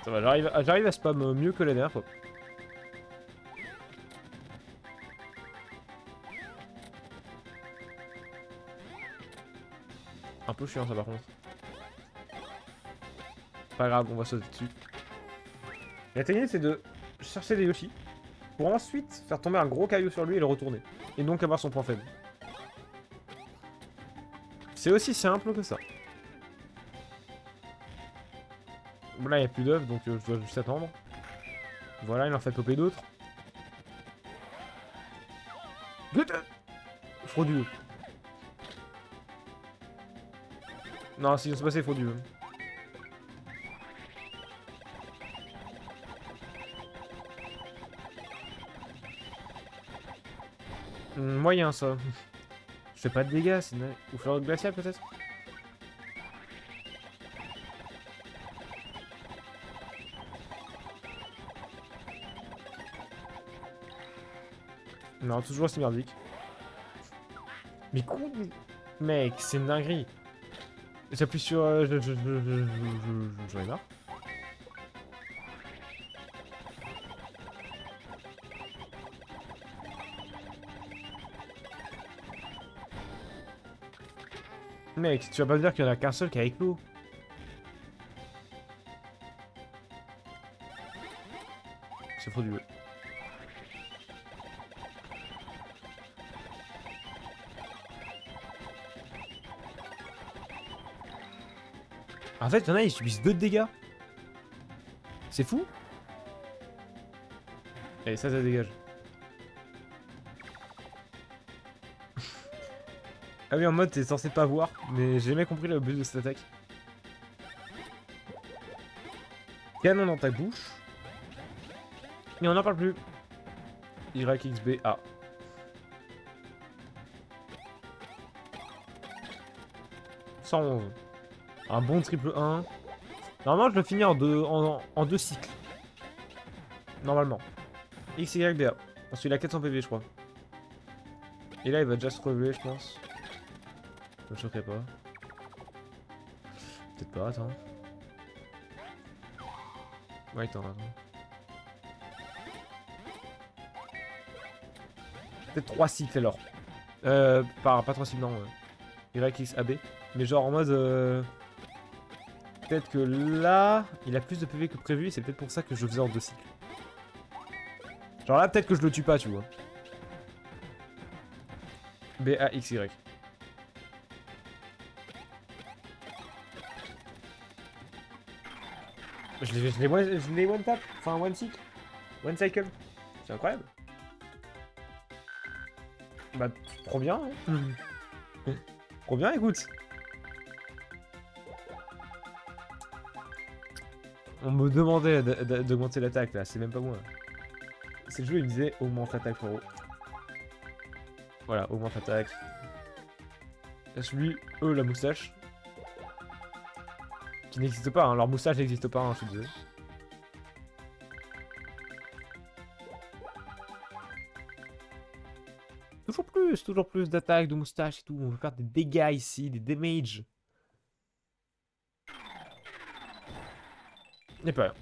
Ça va, j'arrive à spam mieux que la dernière fois. Un peu chiant ça par contre. Pas grave, on va sauter dessus. La technique c'est de chercher des Yoshi pour ensuite faire tomber un gros caillou sur lui et le retourner. Et donc avoir son point faible. C'est aussi simple que ça. Là il n'y a plus d'œufs donc je dois juste attendre. Voilà, il en fait popper d'autres. Frauduleux. Non, si on se passait frauduleux. Moyen ça. Je fais pas de dégâts, c'est ou fleur de glacial peut-être. Non, toujours aussi merdique. Mais quoi? Mec, c'est une dinguerie. J'appuie sur... j'en ai marre. Mec, tu vas pas me dire qu'il y en a qu'un seul qui a éclos. C'est frauduleux. En fait, y'en a, ils subissent 2 de dégâts. C'est fou. Allez, ça dégage. Ah oui, en mode, t'es censé pas voir, mais j'ai jamais compris le but de cette attaque. Canon dans ta bouche. Et on n'en parle plus. YXB A. « 111. Un bon triple 1. Normalement, je le finis en deux cycles. Normalement. XYBA. Parce qu'il a 400 PV, je crois. Et là, il va déjà se relever, je pense. Je me choquerai pas. Peut-être pas, attends. Ouais, attends. Peut-être 3 cycles alors. Pas 3 cycles, non. YXAB. Mais genre en mode... Peut-être que là, il a plus de PV que prévu et c'est peut-être pour ça que je faisais en 2 cycles. Genre là, peut-être que je le tue pas, tu vois. BAXY. Je l'ai one tap, enfin one cycle. One cycle. C'est incroyable. Bah, trop bien, hein. Trop bien, écoute. On me demandait d'augmenter l'attaque là, c'est même pas moi. C'est le jeu, il me disait augmente l'attaque, frérot. Voilà, augmente l'attaque. Celui, eux, la moustache. Qui n'existe pas, hein. Leur moustache n'existe pas, hein, je suis désolé. Toujours plus d'attaques, de moustaches et tout. On veut faire des dégâts ici, des damages. N'est pas rien.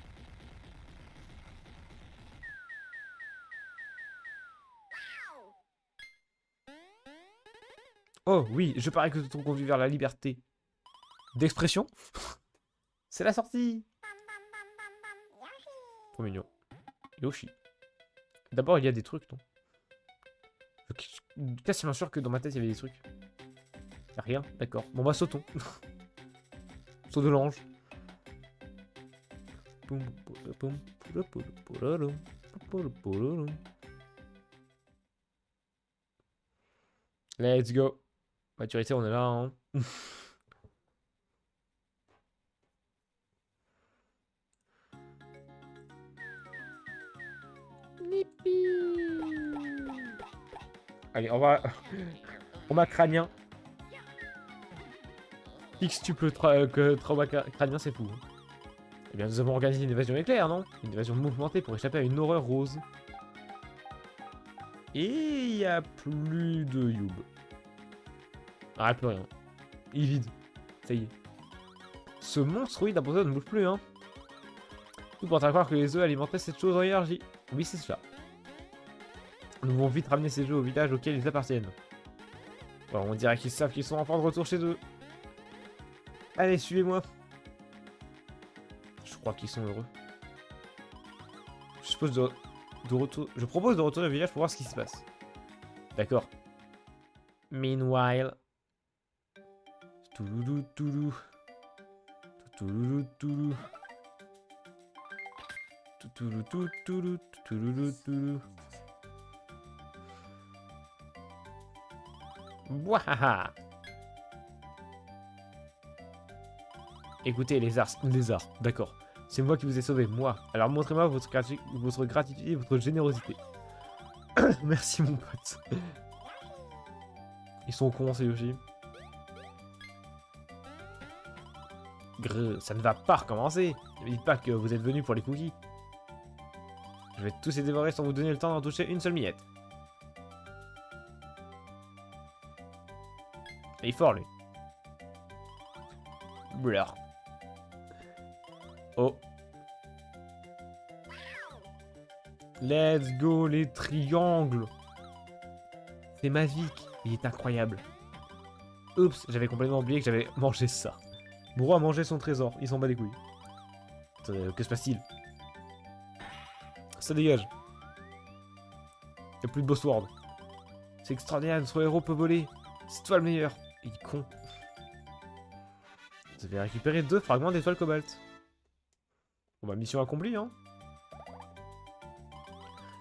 Oh oui, je parie que ton conduit vers la liberté. D'expression. C'est la sortie. Trop mignon. Yoshi. D'abord, il y a des trucs, non? Je suis quasiment sûr que dans ma tête, il y avait des trucs. Y'a rien, d'accord. Bon bah sautons. Saut de l'ange. Let's go. Maturité, on est là, hein. Allez, on va... on va crânien. X tuple trauma crânien, c'est fou. Hein. Eh bien, nous avons organisé une évasion éclair, non? Une évasion mouvementée pour échapper à une horreur rose. Et il n'y a plus de Youb. Ah, plus rien. Il est vide. Ça y est. Ce monstroïde imposant ne bouge plus, hein. Tout porte à croire que les œufs alimentaient cette chose en énergie. Oui, c'est cela. Nous devons vite ramener ces œufs au village auquel ils appartiennent. Bon, on dirait qu'ils savent qu'ils sont enfin de retour chez eux. Allez, suivez-moi. Je crois qu'ils sont heureux. Je propose de retourner au village pour voir ce qui se passe. D'accord. Meanwhile. Touloulou, toulou. Touloulou, toulou. Touloulou, toulou. Touloulou, toulou. Wahaha. Écoutez, les arts, d'accord. C'est moi qui vous ai sauvé, moi. Alors montrez-moi votre gratitude et votre générosité. Merci, mon pote. Ils sont cons, ces Yoshi. Grrr, ça ne va pas recommencer. Ne dites pas que vous êtes venus pour les cookies. Je vais tous les dévorer sans vous donner le temps d'en toucher une seule miette. Il est fort, lui. Blur. Oh. Let's go, les triangles. C'est magique. Il est incroyable. Oups, j'avais complètement oublié que j'avais mangé ça. Bro a mangé son trésor. Il s'en bat les couilles. Attendez, que se passe-t-il? Ça dégage. Il n'y a plus de boss world. C'est extraordinaire, notre héros peut voler. C'est toi le meilleur. Il est con. Vous avez récupéré 2 fragments d'étoiles cobalt. Bon bah mission accomplie hein.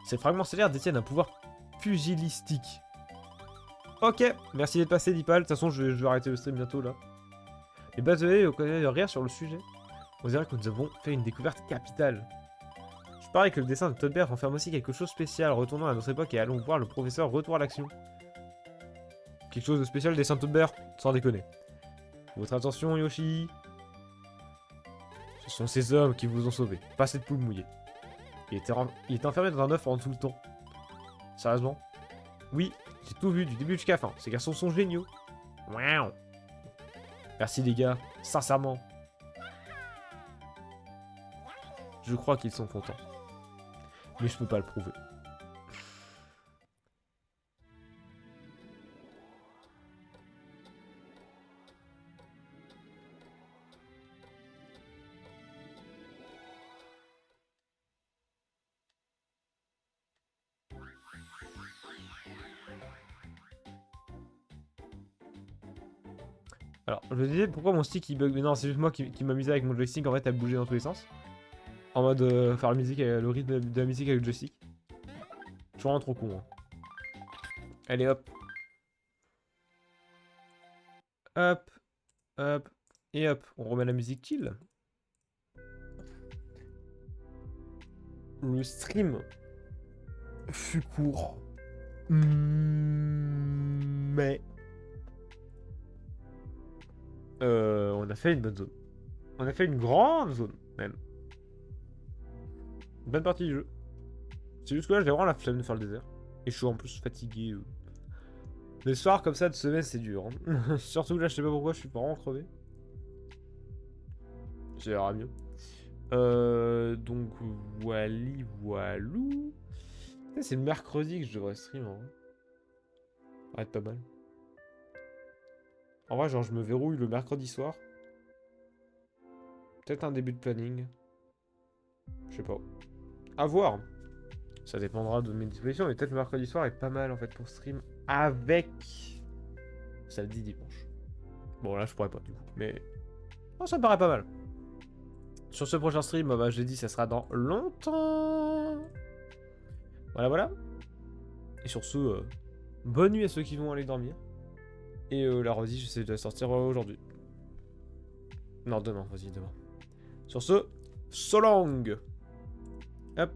Ces fragments stellaires détiennent un pouvoir pugilistique. Ok, merci d'être passé Dipal, de toute façon je vais arrêter le stream bientôt là. Et bah désolé, on connaît rien sur le sujet. On dirait que nous avons fait une découverte capitale. Je parie que le dessin de Toadberg renferme aussi quelque chose de spécial. Retournons à notre époque et allons voir le professeur Retour à l'action. Quelque chose de spécial, le dessin de Toadberg, sans déconner. Votre attention Yoshi. Ce sont ces hommes qui vous ont sauvé, pas cette poule mouillée. Il était enfermé dans un œuf en dessous le temps. Sérieusement? Oui, j'ai tout vu du début jusqu'à la fin. Ces garçons sont géniaux. Wow. Merci les gars, sincèrement. Je crois qu'ils sont contents. Mais je peux pas le prouver. Alors, je me disais pourquoi mon stick il bug, mais non, c'est juste moi qui m'amusais avec mon joystick en fait à bouger dans tous les sens. En mode faire la musique, le rythme de la musique avec le joystick. Je suis vraiment trop con. Hein. Allez hop. Hop. Hop. Et hop. On remet la musique chill. Le stream fut court. Mais... on a fait une bonne zone. On a fait une grande zone, même. Une bonne partie du jeu. C'est juste que là, j'ai vraiment la flemme de faire le désert. Et je suis en plus fatigué. Les soirs comme ça de semaine, c'est dur. Hein. Surtout là, je sais pas pourquoi, je suis vraiment crevé. Ça ira mieux. Donc, voilou. C'est le mercredi que je devrais stream, en vrai. Ouais, pas mal. En vrai, genre, je me verrouille le mercredi soir. Peut-être un début de planning. Je sais pas. À voir. Ça dépendra de mes dispositions, mais peut-être le mercredi soir est pas mal, en fait, pour stream avec samedi, dimanche. Bon, là, je pourrais pas, du coup. Mais... oh, ça me paraît pas mal. Sur ce prochain stream, bah, je l'ai dit, ça sera dans longtemps. Voilà, voilà. Et sur ce, bonne nuit à ceux qui vont aller dormir. Et la rediff, j'essaie de la sortir aujourd'hui. Non, demain, vas-y, demain. Sur ce, so long. Hop.